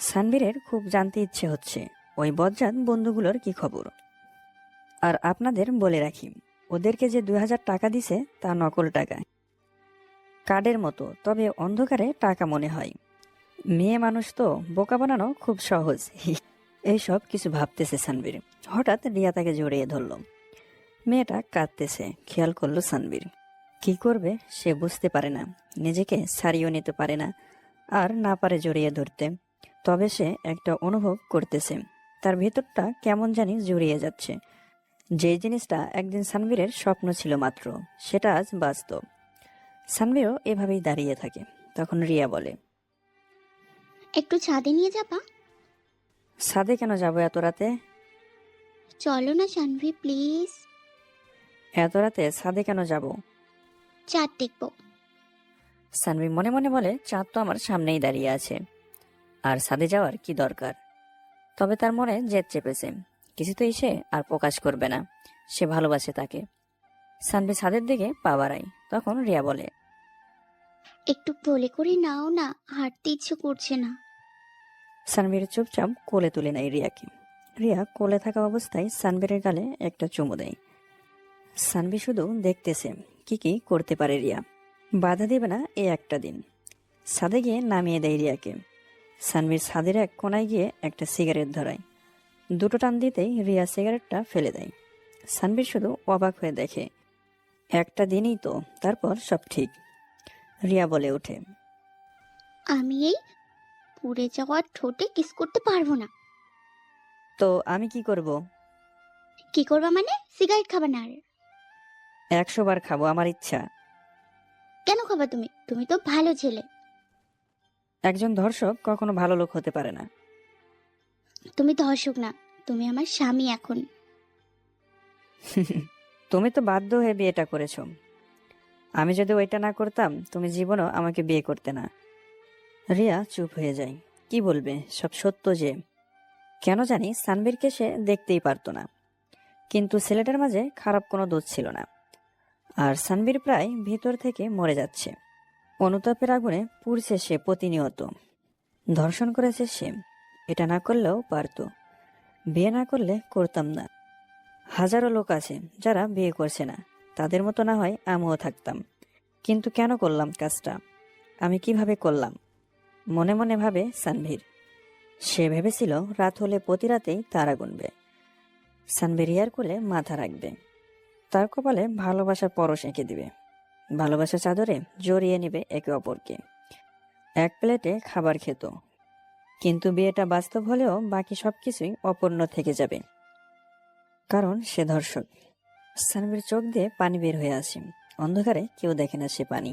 সানভীরের খুব জানতে ইচ্ছে হচ্ছে ওই বজ্জাত বন্ধুগুলোর কি খবর। আর আপনাদের বলে রাখি, ওদেরকে যে 2,000 টাকা দিছে তা নকল টাকা, কার্ডের মতো, তবে অন্ধকারে টাকা মনে হয়। মেয়ে মানুষ তো বোকা বানানো খুব সহজ। এইসব কিছু ভাবতেছে সানবীর। হঠাৎ রিয়া তাকে জড়িয়ে ধরল। মেয়েটা কাঁদতেছে, খেয়াল করলো সানবীর। কি করবে সে বুঝতে পারে না, নিজেকে ছাড়িয়েও নিতে পারে না, আর না পারে জড়িয়ে ধরতে। তবে সে একটা অনুভব করতেছে, তার ভেতরটা কেমন জানি জড়িয়ে যাচ্ছে। যে জিনিসটা একদিন সানবীরের স্বপ্ন ছিল মাত্র, সেটা আজ বাস্তব। সানবীরও এভাবেই দাঁড়িয়ে থাকে। তখন রিয়া বলে, একটু ছাদে নিয়ে যাবা? ছাদে কেন যাবো এত রাতে? চলো না সানভি প্লিজ। এত রাতে ছাদে কেন যাব? চাঁদ দেখবো। সানভি মনে মনে বলে, চাঁদ তো আমার সামনেই দাঁড়িয়ে আছে, আর ছাদে যাওয়ার কি দরকার। তবে তার মনে জেদ চেপেছে, কিছুতেই সে আর প্রকাশ করবে না, সে ভালোবাসে তাকে। সানভি ছাদের দিকে পা বাড়ায়। তখন রিয়া বলে, একটু কোলে করে নাও না, হাঁটতে ইচ্ছে করছে না। সানভীর চুপচাপ কোলে তুলে নেয় রিয়াকে। রিয়া কোলে থাকা অবস্থায় সানভীরের গালে একটা চুমু দেয়। সানভি শুধু দেখতেছে কি কি করতে পারে রিয়া। বাধা দেবে না এ একটা দিন। ছাদে গিয়ে নামিয়ে দেয় রিয়াকে। সানভীর ছাদের এক কোনায় গিয়ে একটা সিগারেট ধরায়। দুটো টান দিতেই রিয়া সিগারেটটা ফেলে দেয়। সানভীর শুধু অবাক হয়ে দেখে, একটা দিনই তো, তারপর সব ঠিক। রিয়া বলে ওঠে, আমি এই পুড়ে যাওয়া ঠোঁটে কিস করতে পারবো না। তো আমি কি করব? কি করবা মানে? সিগারেট খাবা না আর? 100 বার খাবো, আমার ইচ্ছা। কেন খাবা তুমি? তুমি তো ভালো ছেলে। একজন ধর্ষক কখনো ভালো লোক হতে পারে না। তুমি ধর্ষক না, তুমি আমার স্বামী এখন। তুমি তো বাধ্য হয়ে বিয়েটা করেছো। আমি যদি ওইটা না করতাম, তুমি জীবনও আমাকে বিয়ে করতে না। রিয়া চুপ হয়ে যায়। কি বলবে, সব সত্য যে। কেন জানি সানবীরকে সে দেখতেই পারতো না, কিন্তু ছেলেটার মাঝে খারাপ কোনো দোষ ছিল না। আর সানবীর প্রায় ভিতর থেকে মরে যাচ্ছে। অনুতাপের আগুনে পুড়ছে সে প্রতিনিয়ত। ধর্ষণ করেছে সে, এটা না করলেও পারতো। বিয়ে না করলে করতাম না। হাজারো লোক আছে যারা বিয়ে করছে না, তাদের মতো না হয় আমিও থাকতাম। কিন্তু কেন করলাম কাজটা? আমি কিভাবে করলাম? মনে মনে ভাবে সানভীর। সে ভেবেছিল রাত হলে প্রতি রাতেই তারা গুনবে, সানভীর রিয়ার কোলে মাথা রাখবে, তার কপালে ভালোবাসার পরশ এঁকে দিবে, ভালোবাসার চাদরে জড়িয়ে নেবে একে অপরকে, এক প্লেটে খাবার খেত। কিন্তু বিয়েটা বাস্তব হলেও বাকি সবকিছুই অপূর্ণ থেকে যাবে, কারণ সে ধর্ষক। সানভীর চোখ দিয়ে পানি বের হয়ে আসে। অন্ধকারে কেউ দেখে না সে পানি।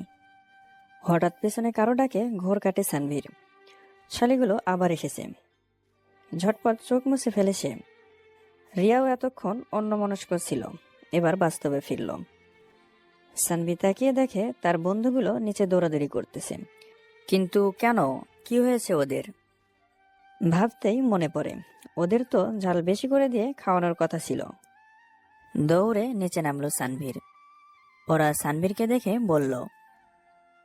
হঠাৎ পেছনে কারো ডাকে ঘোর কাটে সানভীর। শালিগুলো আবার এসেছে। ঝটপট চোখ মুছে ফেলে সে। রিয়াও এতক্ষণ অন্যমনস্ক ছিল, এবার বাস্তবে ফিরল। সানভি তাকিয়ে দেখে তার বন্ধুগুলো নিচে দৌড়াদৌড়ি করতেছে। কিন্তু কেন, কি হয়েছে ওদের? ভাবতেই মনে পড়ে, ওদের তো ঝাল বেশি করে দিয়ে খাওয়ানোর কথা ছিল। দৌড়ে নিচে নামলো সানভীর। ওরা সানভীরকে দেখে বলল,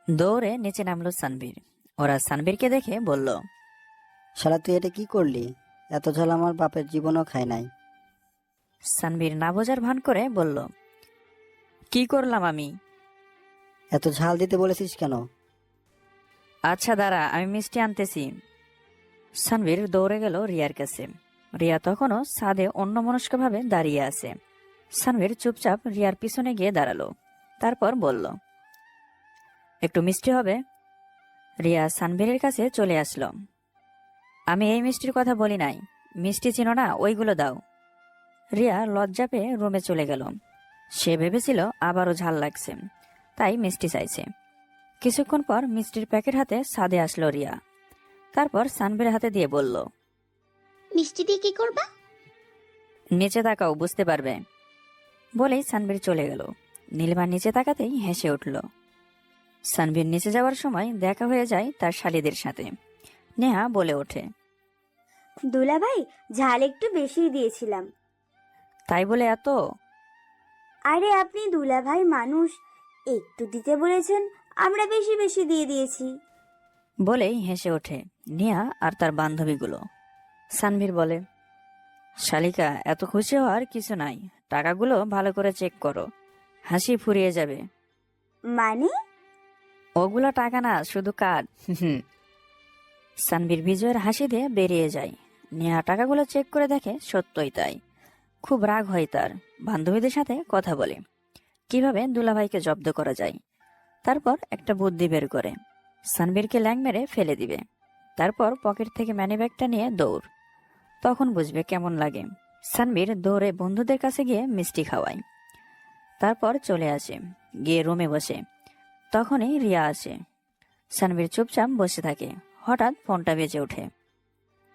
দৌড়ে নিচে নামলো সানভীর। ওরা সানভীরকে দেখে বলল, শালা তুই এটা কি করলি? এত ঝাল আমার বাপের জীবনও খায় নাই। সানভীর না বোঝার ভান করে বলল, কি করলাম আমি? এত ঝাল দিতে বলেছিস কেন? আচ্ছা দাঁড়া, আমি মিষ্টি আনতেছি। সানভীর দৌড়ে গেল রিয়ার কাছে। রিয়া তখনও ছাদে অন্যমনস্কভাবে দাঁড়িয়ে আছে। সানভীর চুপচাপ রিয়ার পিছনে গিয়ে দাঁড়ালো, তারপর বলল, একটু মিষ্টি হবে? রিয়া সানভীরের কাছে চলে আসলো। আমি এই মিষ্টির কথা বলি নাই, মিষ্টি চিনো না, ওইগুলো দাও। রিয়া লজ্জা পেয়ে রুমে চলে গেল। সে ভেবেছিল আবারও ঝাল লাগছে, তাই মিষ্টি চাইছে। কিছুক্ষণ পর মিষ্টির প্যাকেট হাতে ছাদে আসলো রিয়া। তারপর সানভীর হাতে দিয়ে বলল, মিষ্টি দিয়ে কি করবা? নিচে তাকাও, বুঝতে পারবে। বলেই সানভীর চলে গেল। নীলিমা নিচে তাকাতেই হেসে উঠল। সানভীর নিচে যাওয়ার সময় দেখা হয়ে যায় তার শালীদের সাথে। নেহা বলে ওঠে, দুলাভাই, ঝাল একটু বেশি দিয়েছিলাম। তাই বলে এত? আরে আপনি দুলাভাই মানুষ, একটু দিতে বলেছেন, আমরা বেশি বেশি দিয়ে দিয়েছি। বলেই হেসে ওঠে নেহা আর তার বান্ধবীগুলো। সানভীর বলে, শালিকা, এত খুশি হওয়ার কিছু নাই, টাকাগুলো ভালো করে চেক করো, হাসি ফুরিয়ে যাবে। মানে? ওগুলো টাকা না, শুধু কার্ড। সানভীর বিজয়ের হাসি দিয়ে বেরিয়ে যায়। নেহা টাকাগুলো চেক করে দেখে সত্যই তাই। খুব রাগ হয় তার। বান্ধবীদের সাথে কথা বলে কিভাবে দুলাভাইকে জব্দ করা যায়। তারপর একটা বুদ্ধি বের করে সানভীরকে ল্যাং মেরে ফেলে দিবে। তারপর পকেট থেকে মানিব্যাগটা নিয়ে দৌড়। তখন বুঝবে কেমন লাগে। সানভীর দৌড়ে বন্ধুদের কাছে গিয়ে মিষ্টি খাওয়ায়। তারপর চলে আসে, গিয়ে রুমে বসে। তখনই রিয়া আসে। সানভীর চুপচাপ বসে থাকে। হঠাৎ ফোনটা বেজে ওঠে।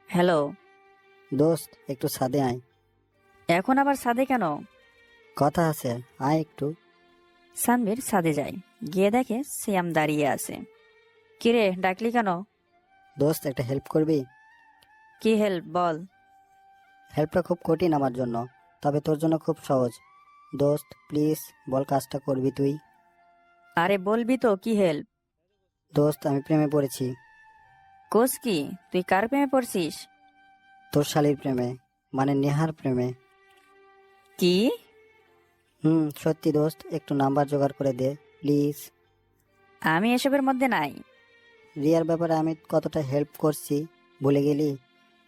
হ্যালো। দোস্ত একটু ছাদে আয়। এখন আবার ছাদে কেন? কথা আছে, আয় একটু। সানভীর ছাদে যায়, গিয়ে দেখে সিয়াম দাঁড়িয়ে আছে। কিরে, ডাকলি কেন? দোস্ত একটা হেল্প করবি? কি হেল্প বল। হেল্পটা খুব কঠিন আমার জন্য, তবে তোর জন্য খুব সহজ। দোস্ত প্লিজ বল, কাজটা করবি তুই? আরে বলবি তো কি হেল্প। দোস্ত আমি প্রেমে পড়েছি। কোস কি? তুই কার প্রেমে পড়ছিস? তোর শালির প্রেমে, মানে নেহার প্রেমে। কি? সত্যি দোস্ত, একটু নাম্বার জোগাড় করে দে প্লিজ। আমি এসবের মধ্যে নাই। রিয়ার ব্যাপারে আমি কতটা হেল্প করছি ভুলে গেলি?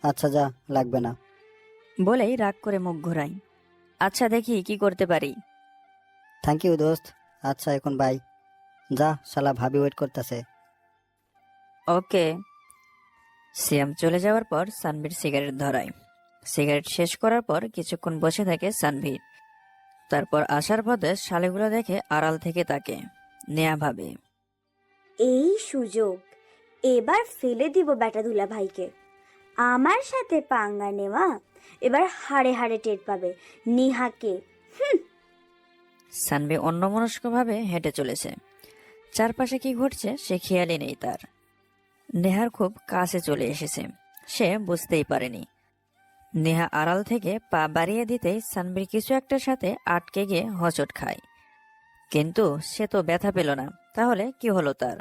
আচ্ছা যা, লাগবে না। বলেই রাগ করে মুখ ঘোরাই। আচ্ছা দেখি কি করতে পারি। থ্যাংক ইউ দোস্ত। আচ্ছা এখন বাই। যা, শালা ভাবি ওয়েট করতেছে। ওকে। সিয়াম চলে যাওয়ার পর সানভীর সিগারেট ধরায়। সিগারেট শেষ করার পর কিছুক্ষণ বসে থাকে সানভীর। তারপর আসার পথে শালেগুলো দেখে আড়াল থেকে তাকে। নেয়া ভাবে, এই সুযোগ, এবার ফেলে দিব বেটা দুলা ভাইকে। আমার সাথে পাঙ্গা নেওয়া এবার হাড়ে হাড়ে টের পাবে নিহাকে। সানভি অন্যমনস্কভাবে হেঁটে চলেছে। চারপাশে কি ঘটছে সে খেয়ালই নেই তার। নেহার খুব কাছে চলে এসেছে, সে বুঝতেই পারেনি। নেহা আড়াল থেকে পা বাড়িয়ে দিতেই সানভীর কিছু একটার সাথে আটকে গিয়ে হোঁচট খায়। কিন্তু সে তো ব্যথা পেল না, তাহলে কি হলো তার?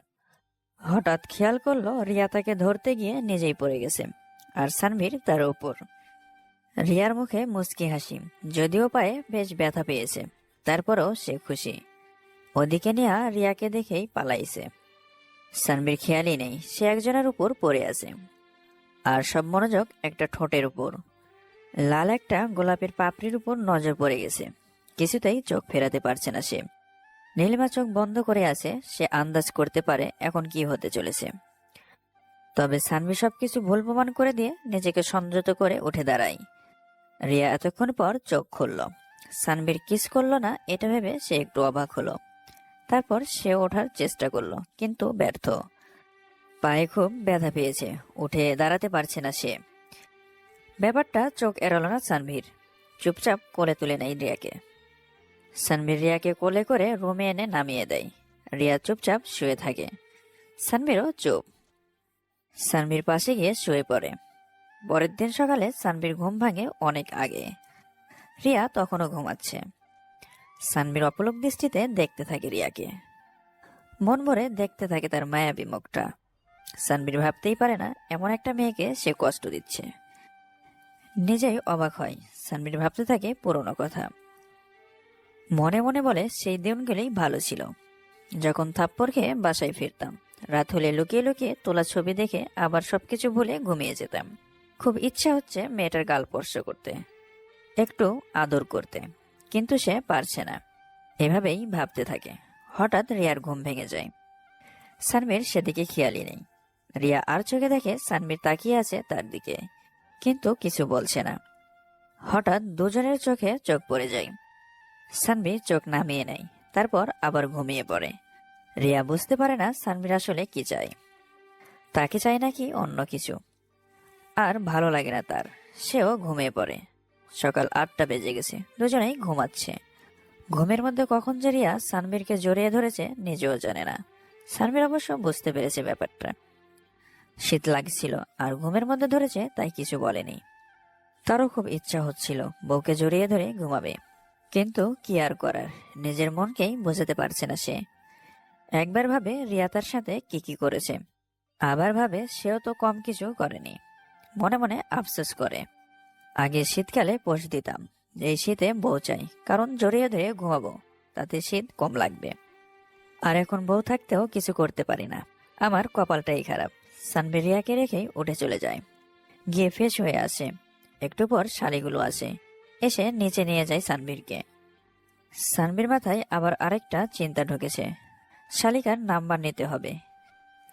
হঠাৎ খেয়াল করলো রিয়া তাকে ধরতে গিয়ে নিজেই পড়ে গেছে, আর সানভীর তার উপর। রিয়ার মুখে মুচকি হাসি, যদিও পায়ে বেশ ব্যথা পেয়েছে, তারপরেও সে খুশি। ওদিকে নেহা রিয়াকে দেখেই পালাইছে। সানভীর খেয়ালই নেই সে একজনের উপর পড়ে আছে, আর সব মনোযোগ একটা ঠোঁটের উপর। লাল একটা গোলাপের পাপড়ির উপর নজর পড়ে গেছে। কিছুতেই চোখ ফেরাতে পারছে না সে। নীলিমা চোখ বন্ধ করে আছে, সে আন্দাজ করতে পারে এখন কি হতে চলেছে। তবে সানভি সবকিছু ভুল প্রমাণ করে দিয়ে নিজেকে সংযত করে উঠে দাঁড়ায়। রিয়া এতক্ষণ পর চোখ খুলল। সানভীর কিস করলো না এটা ভেবে সে একটু অবাক হলো। তারপর সে ওঠার চেষ্টা করলো, কিন্তু ব্যর্থ। পায়ে খুব ব্যথা পেয়েছে, উঠে দাঁড়াতে পারছে না সে। ব্যাপারটা চোখ এড়ালো না সানভীর। চুপচাপ কোলে তুলে নেয় রিয়াকে। সানভীর রিয়াকে কোলে করে রুমে এনে নামিয়ে দেয়। রিয়া চুপচাপ শুয়ে থাকে, সানভীরও চুপ। সানভীর পাশে গিয়ে শুয়ে পড়ে। পরের দিন সকালে সানভীর ঘুম ভাঙে অনেক আগে। রিয়া তখনও ঘুমাচ্ছে। সানভীর অপলক দৃষ্টিতে দেখতে থাকে রিয়াকে। মন ভরে দেখতে থাকে তার মায়াবী মুখটা। সানভীর ভাবতেই পারে না এমন একটা মেয়েকে সে কষ্ট দিচ্ছে। নিজেই অবাক হয়। সানভীর ভাবতে থাকে পুরনো কথা। মনে মনে বলে সেই দিনগুলোই ভালো ছিল, যখন থাপ্পড় খেয়ে বাসায় ফিরতাম। রাত হলে লুকিয়ে লুকিয়ে তোলা ছবি দেখে আবার সবকিছু ভুলে ঘুমিয়ে যেতাম। খুব ইচ্ছা হচ্ছে মেয়েটার গাল স্পর্শ করতে, একটু আদর করতে, কিন্তু সে পারছে না। এভাবেই ভাবতে থাকে। হঠাৎ রিয়ার ঘুম ভেঙে যায়। সানভীর সেদিকে খেয়ালই নেই। রিয়া আর চোখে দেখে সানভীর তাকিয়ে আছে তার দিকে, কিন্তু কিছু বলছে না। হঠাৎ দুজনের চোখে চোখ পড়ে যায়। সানভীর চোখ নামিয়ে নেয়, তারপর আবার ঘুমিয়ে পড়ে। রিয়া বুঝতে পারে না সানভীর আসলে কি চায়, তাকে চায় নাকি অন্য কিছু। আর ভালো লাগে না তার, সেও ঘুমিয়ে পড়ে। সকাল 8টা বেজে গেছে, দুজনেই ঘুমাচ্ছে। ঘুমের মধ্যে কখন যে রিয়া সানভীরকে জড়িয়ে ধরেছে নিজেও জানে না। সানভীর অবশ্য বুঝতে পেরেছে ব্যাপারটা। শীত লাগছিল আর ঘুমের মধ্যে ধরেছে, তাই কিছু বলেনি। তারও খুব ইচ্ছা হচ্ছিল বউকে জড়িয়ে ধরে ঘুমাবে, কিন্তু কি আর করার, নিজের মনকেই বোঝাতে পারছে না সে। একবার ভাবে রিয়া তার সাথে কি কি করেছে, আবার ভাবে সেও তো কম কিছু করেনি। মনে মনে আফসোস করে, আগে শীতকালে পোষ দিতাম, এই শীতে বউ চাই, কারণ জড়িয়ে ধরে ঘুমাবো, তাতে শীত কম লাগবে। আর এখন বউ থাকতেও কিছু করতে পারি না, আমার কপালটাই খারাপ। সানভীর রিয়াকে রেখেই উঠে চলে যায়। গিয়ে ফ্রেশ হয়ে আসে। একটু পর শালিগুলো আসে, এসে নিচে নিয়ে যায় সানভীরকে। সানভীর মাথায় আবার আরেকটা চিন্তা ঢুকেছে, শালিকার নাম্বার নিতে হবে।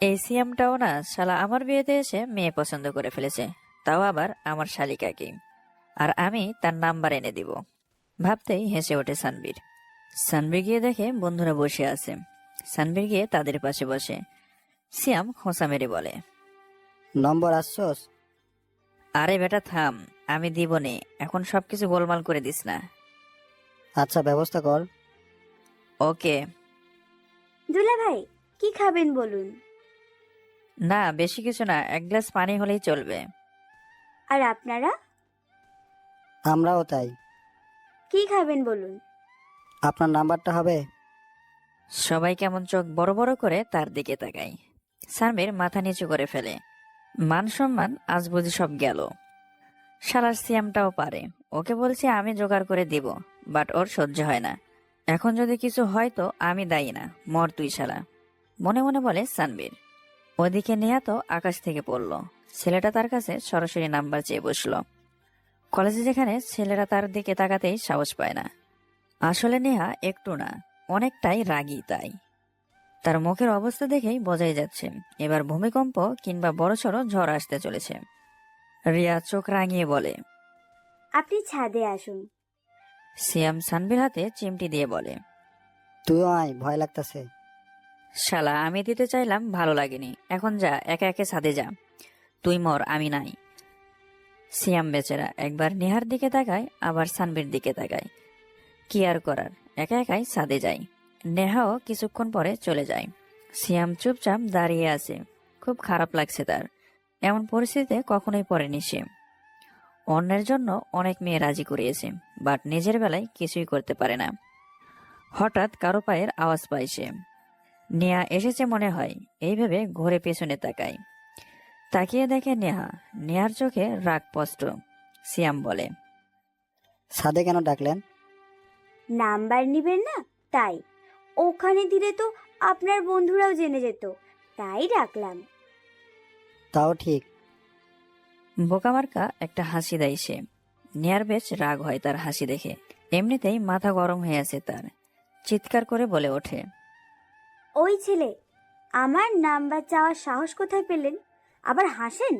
এই সিএমটাও না শালা আমার বিয়েতে এসে মেয়ে পছন্দ করে ফেলেছে, তাও আবার আমার শালিকাকে, আর আমি তার নাম্বার এনে দিব। ভাবতেই হেসে ওঠে সানভীর। সানভীর গিয়ে দেখে বন্ধুরা বসে আছে। সানভীর গিয়ে তাদের পাশে বসে। সিয়াম খোঁচা মেরে বলে, নম্বর আসছস? আরে বেটা থাম, আমি দিব নে, এখন সবকিছু গোলমাল করে দিস না। আচ্ছা, ব্যবস্থা কর। ওকে। দুলা ভাই, কি খাবেন বলুন? না বেশি কিছু না, এক গ্লাস পানি হলেই চলবে। আর আপনারা আমরাও তাই। কি খাবেন বলুন? আপনার নাম্বারটা হবে? সবাই কেমন চোখ বড় বড় করে তার দিকে তাকায়। সানভীর মাথা নিচু করে ফেলে। মান সম্মান আজ বুঝি সব গেল। শালার সিয়ামটাও পারে, ওকে বলছি আমি জোগাড় করে দিব, বাট ওর সহ্য হয় না। এখন যদি কিছু হয় তো আমি দায়ী না, মর তুই শালা, মনে মনে বলে সানভীর। ওদিকে নেহা তো আকাশ থেকে পড়ল। ছেলেটা তার কাছে সরাসরি নাম্বার চেয়ে বসলো। কলেজে যেখানে ছেলেরা তার দিকে তাকাতেই সাহস পায় না। আসলে নেহা একটু না, অনেকটাই রাগী। তাই তার মুখের অবস্থা দেখেই বোঝাই যাচ্ছে এবার ভূমিকম্প কিংবা বড়সড় ঝড় আসতে চলেছে। রিয়া চোখ রাঙিয়ে বলে, আপনি ছাদে আসুন। সিয়াম সানভীর হাতে চিমটি দিয়ে বলে, তুইও আয়, ভয় লাগতাছে। শালা আমি দিতে চাইলাম, ভালো লাগেনি, এখন যা একে একে ছাদে যা, তুই মর আমি নাই। সিয়াম বেচারা একবার নেহার দিকে তাকায়, আবার সানভীর দিকে তাকায়। কি আর করার, একা একাই ছাদে যায়। নেহাও কিছুক্ষণ পরে চলে যায়। সিয়াম চুপচাপ দাঁড়িয়ে আছে। খুব খারাপ লাগছে তার, এমন পরিস্থিতিতে কখনোই পড়েনি সে। অন্যের জন্য অনেক মেয়ে রাজি করিয়েছে, বাট নিজের বেলায় কিছুই করতে পারে না। হঠাৎ কারো পায়ের আওয়াজ পায় সে। নেহা এসেছে মনে হয়, এইভাবে ঘুরে পেছনে তাকায়। তাকিয়ে দেখে নেহা। নেহার চোখে রাগ স্পষ্ট। সিয়াম বলে, ছাদে কেন ডাকলেন? নাম্বার নিবেন না তাই। ওখানে দিলে তো আপনার বন্ধুরাও জেনে যেত, তাই ডাকলাম। তাও ঠিক। বোকামার্কা একটা হাসি দেয় সে। নেহার বেশ রাগ হয় তার হাসি দেখে। এমনিতেই মাথা গরম হয়ে আছে তার। চিৎকার করে বলে ওঠে, ওই ছেলে, আমার নাম্বার চাওয়ার সাহস কোথায় পেলেন? আবার হাসেন?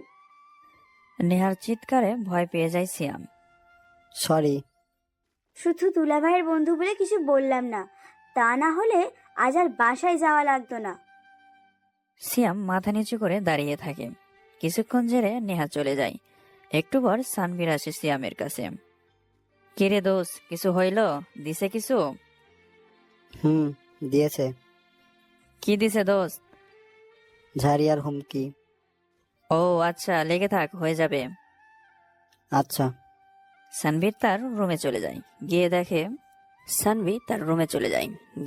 নেহার চিৎকারে ভয় পেয়ে যায় সিয়াম। সরি। শুধু দুলা ভাইয়ের বন্ধু বলে কিছু বললাম না, তা না হলে আজ আর বাসায় যাওয়া লাগতো না। সিয়াম মাথা নিচু করে দাঁড়িয়ে থাকে। কিছুক্ষণ জেরে নেহা চলে যায়। একটু পর সানভীর আসে সিয়ামের কাছে। কিরে দোষ, কিছু হইল? দিছে কিছু? হুম, দিয়েছে। কি দিছে দোষ? ঝাড়িয়ার হুমকি। ও আচ্ছা, লেগে থাক, হয়ে যাবে। আচ্ছা। সানভীর তার রুমে চলে যায়।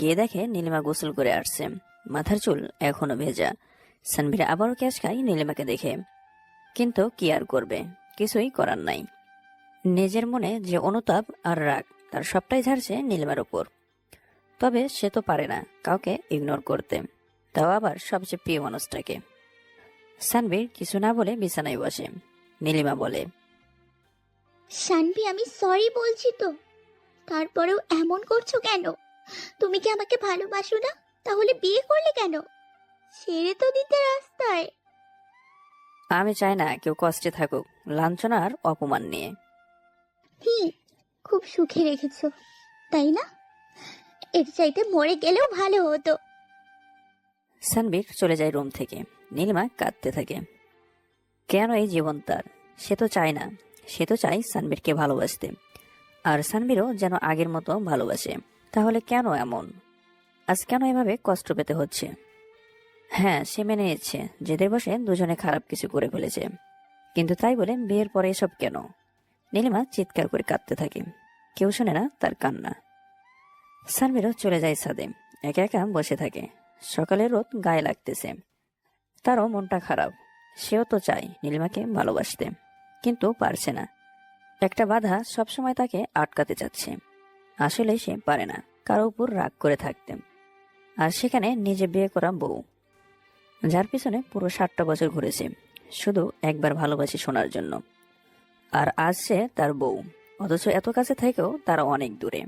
গিয়ে দেখে নীলিমা গোসল করে আসছে। মাথার চুল এখনো ভেজা। সানভীর আবারও ক্যাশ খায় নীলিমাকে দেখে, কিন্তু কি আর করবে, কিছুই করার নাই। নিজের মনে যে অনুতাপ আর রাগ, তার সবটাই ঝাড়ছে নীলিমার উপর। তবে সে তো পারে না কাউকে ইগনোর করতে, তাও আবার সবচেয়ে প্রিয় মানুষটাকে। সানভীর কিছু না বলে বিছানায় বসে। নীলিমা বলে, শানভি, আমি সরি বলছি তো, তারপরেও এমন করছো কেন? তুমি কি আমাকে ভালোবাসো না? তাহলে বিয়ে করলে কেন? ছেড়ে তো দিতে রাস্তায়। আমি চাই না কেউ কষ্টে থাকুক লাঞ্ছনা আর অপমান নিয়ে। খুব সুখে রেখেছো, তাই না? এর চাইতে মরে গেলেও ভালো হতো। সানভীর চলে যায় রুম থেকে। নীলিমা কাঁদতে থাকে। কেন এই জীবন তার? সে তো চায় না, সে তো চায় সানভীরকে ভালোবাসতে, আর সানভীরও যেন আগের মতো ভালোবাসে। তাহলে কেন এমন? আজ কেন এভাবে কষ্ট পেতে হচ্ছে? হ্যাঁ, সে মেনে নিচ্ছে যেদের বসে দুজনে খারাপ কিছু করে ফেলেছে, কিন্তু তাই বলে বিয়ের পরে এসব কেন? নীলিমা চিৎকার করে কাঁদতে থাকে। কেউ শোনে না তার কান্না। সানভীরও চলে যায় ছাদে। একা একা বসে থাকে। সকালের রোদ গায়ে লাগতেছে। তারও মনটা খারাপ। সেও তো চায় নীলিমাকে ভালোবাসতে, কিন্তু পারছে না। একটা বাধা সবসময় তাকে আটকাতে চাচ্ছে। আসলে সে পারে না কারো উপর রাগ করে থাকতে, আর সেখানে নিজে বিয়ে করা বউ। যার পিছনে পুরো 60টা বছর ঘুরেছে শুধু একবার ভালোবাসি শোনার জন্য। আর আজ সে তার বউ, অথচ এত কাছে থেকেও তারা অনেক দূরে।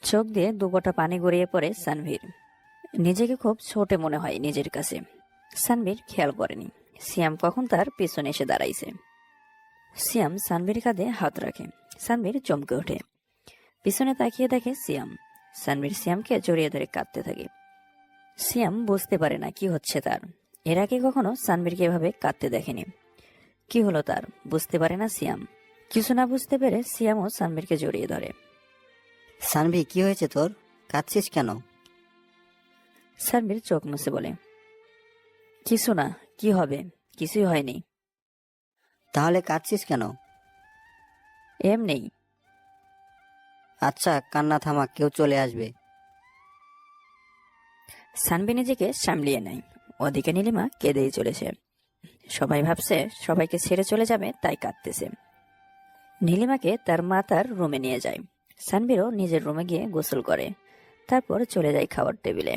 চোখ দিয়ে দুপটা পানি গড়িয়ে পড়ে সানভীর। নিজেকে খুব ছোট মনে হয় নিজের কাছে। সানভীর খেয়াল করেনি সিয়াম কখন তার পিছনে এসে দাঁড়াইছে। সিয়াম সানভীর কাঁধে হাত রাখে। সানভীর চমকে ওঠে, পিছনে তাকিয়ে দেখে সিয়াম। সানভীর সিয়ামকে জড়িয়ে ধরে কাঁদতে থাকে। সিয়াম বুঝতে পারে না কি হচ্ছে তার। এর আগে কখনো সানভীরকে এভাবে কাঁদতে দেখেনি। কি হলো তার বুঝতে পারে না সিয়াম। কিছু না বুঝতে পেরে সিয়ামও সানভীরকে জড়িয়ে ধরে। সানভি, কি হয়েছে তোর? কাঁদছিস কেন? সানভীর চোখ মুছে বলে, কিছু না, কি হবে, কিছুই হয়নি। তাহলে কাঁদছিস কেন? এমনি। আচ্ছা, কান্না থামা, কেউ চলে আসবে। সানভি নিজেকে সামলিয়ে নেয়। ওদিকে নীলিমা কেঁদেই চলেছে। সবাই ভাবছে সবাইকে ছেড়ে চলে যাবে, তাই কাঁদতেছে। নীলিমাকে তার মা তার রুমে নিয়ে যায়। সানভীরও নিজের রুমে গিয়ে গোসল করে, তারপর চলে যায় খাওয়ার টেবিলে।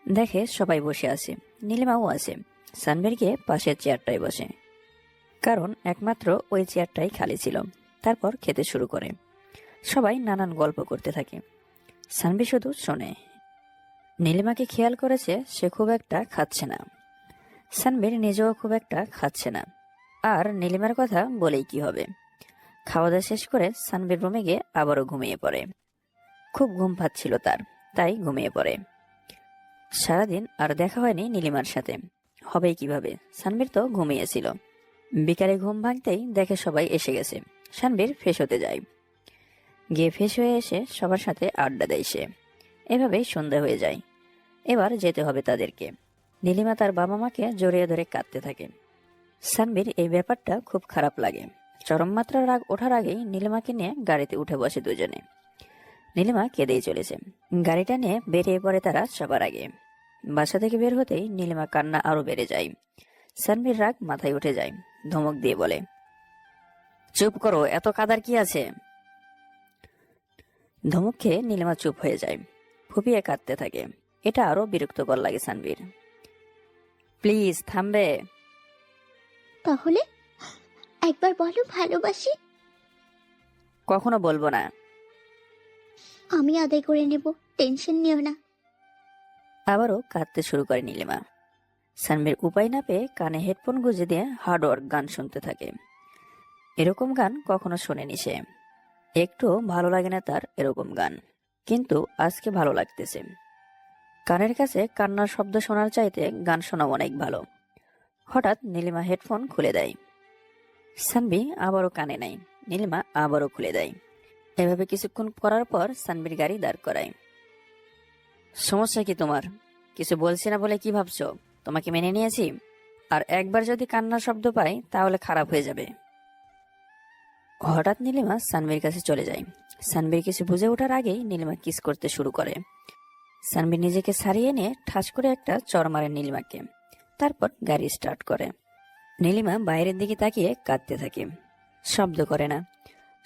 দেখে সবাই বসে আছে, নীলিমাও আছে। সানভীর গিয়ে পাশের চেয়ারটায় বসে, কারণ একমাত্র ওই চেয়ারটাই খালি ছিল। তারপর খেতে শুরু করে। সবাই নানান গল্প করতে থাকে, সানভি শুধু শোনে। নীলিমাকে খেয়াল করেছে সে খুব একটা খাচ্ছে না। সানভীর নিজেও খুব একটা খাচ্ছে না। আর নীলিমার কথা বলেই কি হবে। খাওয়া দাওয়া শেষ করে সানভীর রুমে গিয়ে আবারও ঘুমিয়ে পড়ে। খুব ঘুম পাচ্ছিল তার, তাই ঘুমিয়ে পড়ে। সারাদিন আর দেখা হয়নি নীলিমার সাথে, হবেই কিভাবে, সানভীর তো ঘুমিয়েছিল। বিকালে ঘুম ভাঙতেই দেখে সবাই এসে গেছে। সানভীর ফ্রেশ হতে যায়, গিয়ে ফ্রেশ হয়ে এসে সবার সাথে আড্ডা দেয় সে। এভাবেই সন্ধ্যা হয়ে যায়। এবার যেতে হবে তাদেরকে। নীলিমা তার বাবা মাকে জড়িয়ে ধরে কাঁদতে থাকে। সানভীর এই ব্যাপারটা খুব খারাপ লাগে। চরম মাত্রার রাগ ওঠার আগেই নীলিমাকে নিয়ে গাড়িতে উঠে বসে দুজনে। নীলিমা কেঁদেই চলেছে। গাড়িটা নিয়ে বেরিয়ে পড়ে তারা সবার আগে। বাসা থেকে বের হতেই নীলিমা কান্না আরো বেড়ে যায়। সানভীর রাগ মাথায় উঠে যায়, ধমক দিয়ে বলে, চুপ করো, এত কাদার কি আছে। ধমক খেয়ে নীলিমা চুপ হয়ে যায়, ফুপিয়ে কাঁদতে থাকে। এটা আরো বিরক্তকর লাগে সানভীর। প্লিজ থামবে? তাহলে একবার বলো ভালোবাসি। কখনো বলবো না। আমি আদায় করে নেব, টেনশন নিও না। আবারও কাঁদতে শুরু করে নীলিমা। সানভীর উপায় না পেয়ে কানে হেডফোন গুঁজে দিয়ে হার্ডওয়ার্ক গান শুনতে থাকে। এরকম গান কখনো শোনেনি সে। একটু ভালো লাগে না তার এরকম গান, কিন্তু আজকে ভালো লাগতেছে। কানের কাছে কান্নার শব্দ শোনার চাইতে গান শোনা অনেক ভালো। হঠাৎ নীলিমা হেডফোন খুলে দেয়। সানভি আবারও কানে নেয়, নীলিমা আবারও খুলে দেয়। এভাবে কিছুক্ষণ করার পর সানভীর গাড়ি দাঁড় করায়। সমস্যা কি তোমার? কিছু বলছি না বলে কি ভাবছো? তোমাকে মেনে নিয়েছি, আর একবার যদি কান্নার শব্দ পাই তাহলে খারাপ হয়ে যাবে। হঠাৎ নীলিমা সানভীর কাছে চলে যায়। সানভীর কিছু বুঝে ওঠার আগেই নীলিমা কিস করতে শুরু করে। সানভীর নিজেকে ছাড়িয়ে নিয়ে ঠাস করে একটা চড় মারে নীলিমাকে। তারপর গাড়ি স্টার্ট করে। নীলিমা বাইরের দিকে তাকিয়ে কাঁদতে থাকে, শব্দ করে না,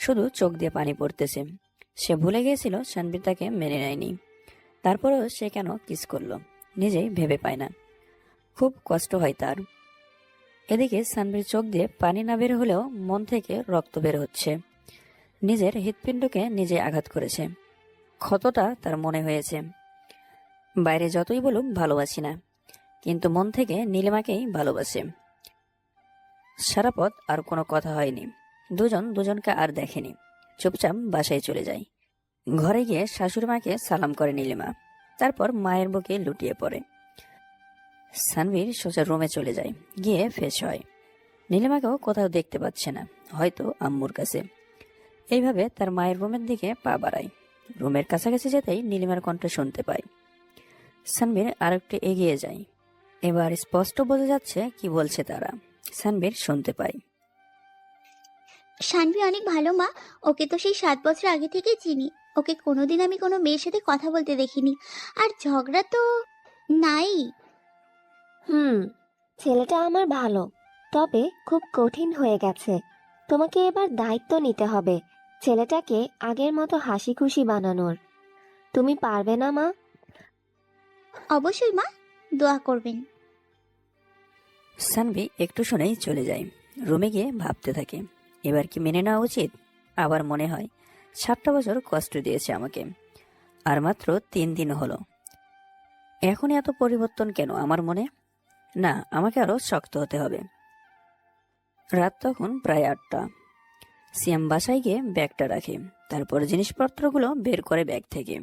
শুধু চোখ দিয়ে পানি পড়তেছে। সে ভুলে গিয়েছিল সানভীর তাকে মেনে নেয়নি। তারপরেও সে কেন কিস করলো নিজেই ভেবে পায় না। খুব কষ্ট হয় তার। এদিকে সানভীর চোখ দিয়ে পানি না বের হলেও মন থেকে রক্ত বের হচ্ছে। নিজের হৃৎপিণ্ডকে নিজে আঘাত করেছে। ক্ষতটা তার মনে হয়েছে। বাইরে যতই বলুক ভালোবাসি না, কিন্তু মন থেকে নীলিমাকেই ভালোবাসে। সারা পথ আর কোনো কথা হয়নি। দুজন দুজনকে আর দেখেনি। চুপচাপ বাসায় চলে যায়। ঘরে গিয়ে শাশুড়ি মাকে সালাম করে নীলিমা, তারপর মায়ের বুকে লুটিয়ে পড়ে। সানভীর সোজা রুমে চলে যায়, গিয়ে ফ্রেশ হয়। নীলিমাকেও কোথাও দেখতে পাচ্ছে না, হয়তো আম্মুর কাছে। এইভাবে তার মায়ের রুমের দিকে পা বাড়ায়। রুমের কাছাকাছি যেতেই নীলিমার কণ্ঠ শুনতে পায়। সানভীর আরেকটু এগিয়ে যায়। এবার স্পষ্ট বোঝা যাচ্ছে কি বলছে তারা। সানভীর শুনতে পায়, শানভি অনেক ভালো মা। ওকে তো সেই 7 বছর আগে থেকে চিনি। ওকে কোনোদিন আমি কোনো মেয়ের সাথে কথা বলতে দেখিনি। আর ঝগড়া তো নাই। ছেলেটা আমার ভালো, তবে খুব কঠিন হয়ে গেছে। তোমাকে এবার দায়িত্ব নিতে হবে ছেলেটাকে আগের মতো হাসি খুশি বানানোর। তুমি পারবে না মা? অবশ্যই মা, দোয়া করবেন। সানভি একটু শুনেই চলে যায়। রুমে গিয়ে ভাবতে থাকে, এবার কি মেনে নেওয়া উচিত? আবার মনে হয় 7টা বছর কষ্ট দিয়েছে আমাকে, আর মাত্র 3 দিন হলো, এখন এত পরিবর্তন কেন আমার মনে? না, আমাকে আরো শক্ত হতে হবে। রাত তখন প্রায় 8টা। সিয়াম বাসায় গিয়ে ব্যাগটা রাখে, তারপর জিনিসপত্রগুলো বের করে ব্যাগ থেকে।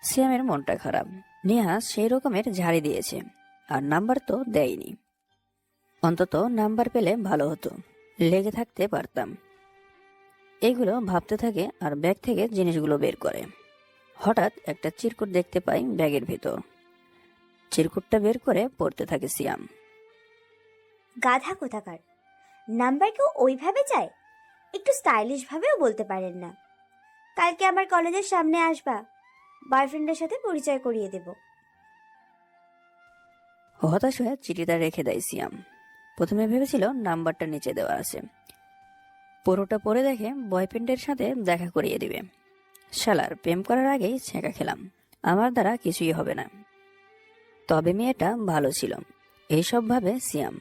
সিয়ামের মনটা খারাপ। নেহা সেই রকমের ঝাড়ি দিয়েছে, আর নাম্বার তো দেয়নি। অন্তত নাম্বার পেলে ভালো হতো, লেগে থাকতে পারতাম। এগুলো ভাবতে থাকে আর ব্যাগ থেকে জিনিসগুলো বের করে। হঠাৎ একটা চিরকুট দেখতে পাই ব্যাগের ভিতর। চিরকুটটা বের করে পড়তে থাকে সিয়াম। গাধা কোথাকার, নাম্বার কেউ ওইভাবে চায়? একটু স্টাইলিশ ভাবেও বলতে পারেন না? কালকে আমার কলেজের সামনে আসবা, বয়ফ্রেন্ডের সাথে পরিচয় করিয়ে দেব। হতাশ হয়ে চিঠিটা রেখে দেয় সিয়াম। প্রথমে ভেবেছিল নাম্বারটা নিচে দেওয়া আছে, পুরোটা পড়ে দেখে বয়ফ্রেন্ডের সাথে দেখা করিয়ে দিবে। শালার, প্রেম করার আগেই ছেঁকা খেলাম, আমার দ্বারা কিছুই হবে না। তবে মেয়েটা ভালো ছিল, এইসব ভাবে সিয়াম।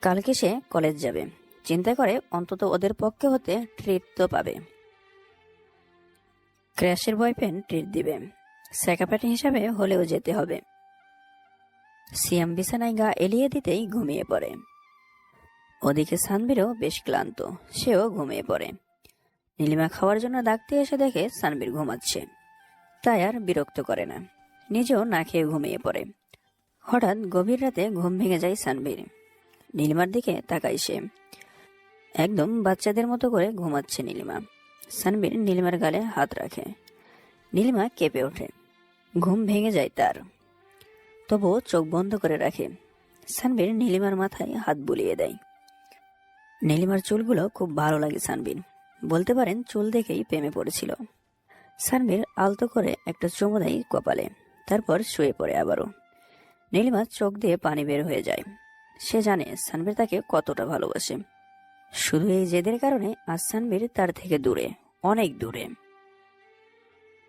কালকে সে কলেজ যাবে, চিন্তা করে অন্তত ওদের পক্ষে হতে ট্রিট তো পাবে। ক্র্যাশের বয়ফ্রেন্ড ট্রিট দিবে, স্যাকাপাটি হিসাবে হলেও যেতে হবে। সিয়াম বিছানায় গা এলিয়ে দিতেই ঘুমিয়ে পড়ে। ওদিকে সানবীরও বেশ ক্লান্ত, সেও ঘুমিয়ে পড়ে। নীলিমা খাওয়ার জন্য ডাকতে এসে দেখে সানবীর ঘুমাচ্ছে, তাই আর বিরক্ত করে না, নিজেও না খেয়ে ঘুমিয়ে পড়ে। হঠাৎ গভীর রাতে ঘুম ভেঙে যায় সানবীর। নীলিমার দিকে তাকায় সে, একদম বাচ্চাদের মতো করে ঘুমাচ্ছে নীলিমা। সানবীর নীলিমার গালে হাত রাখে। নীলিমা কেঁপে ওঠে, ঘুম ভেঙে যায় তার, তবুও চোখ বন্ধ করে রাখে। সানবীর নীলিমার মাথায় হাত বুলিয়ে দেয়। নীলিমার চুলগুলো খুব ভালো লাগে সানবীর, বলতে পারেন চুল দেখেই প্রেমে পড়েছিল। সানবীর আলতো করে একটা চুমু দেয় কপালে, তারপর শুয়ে পড়ে আবারও। নীলিমার চোখ দিয়ে পানি বের হয়ে যায়। সে জানে সানবীর তাকে কতটা ভালোবাসে। শুধু এই জেদের কারণে আজ সানবীর তার থেকে দূরে, অনেক দূরে।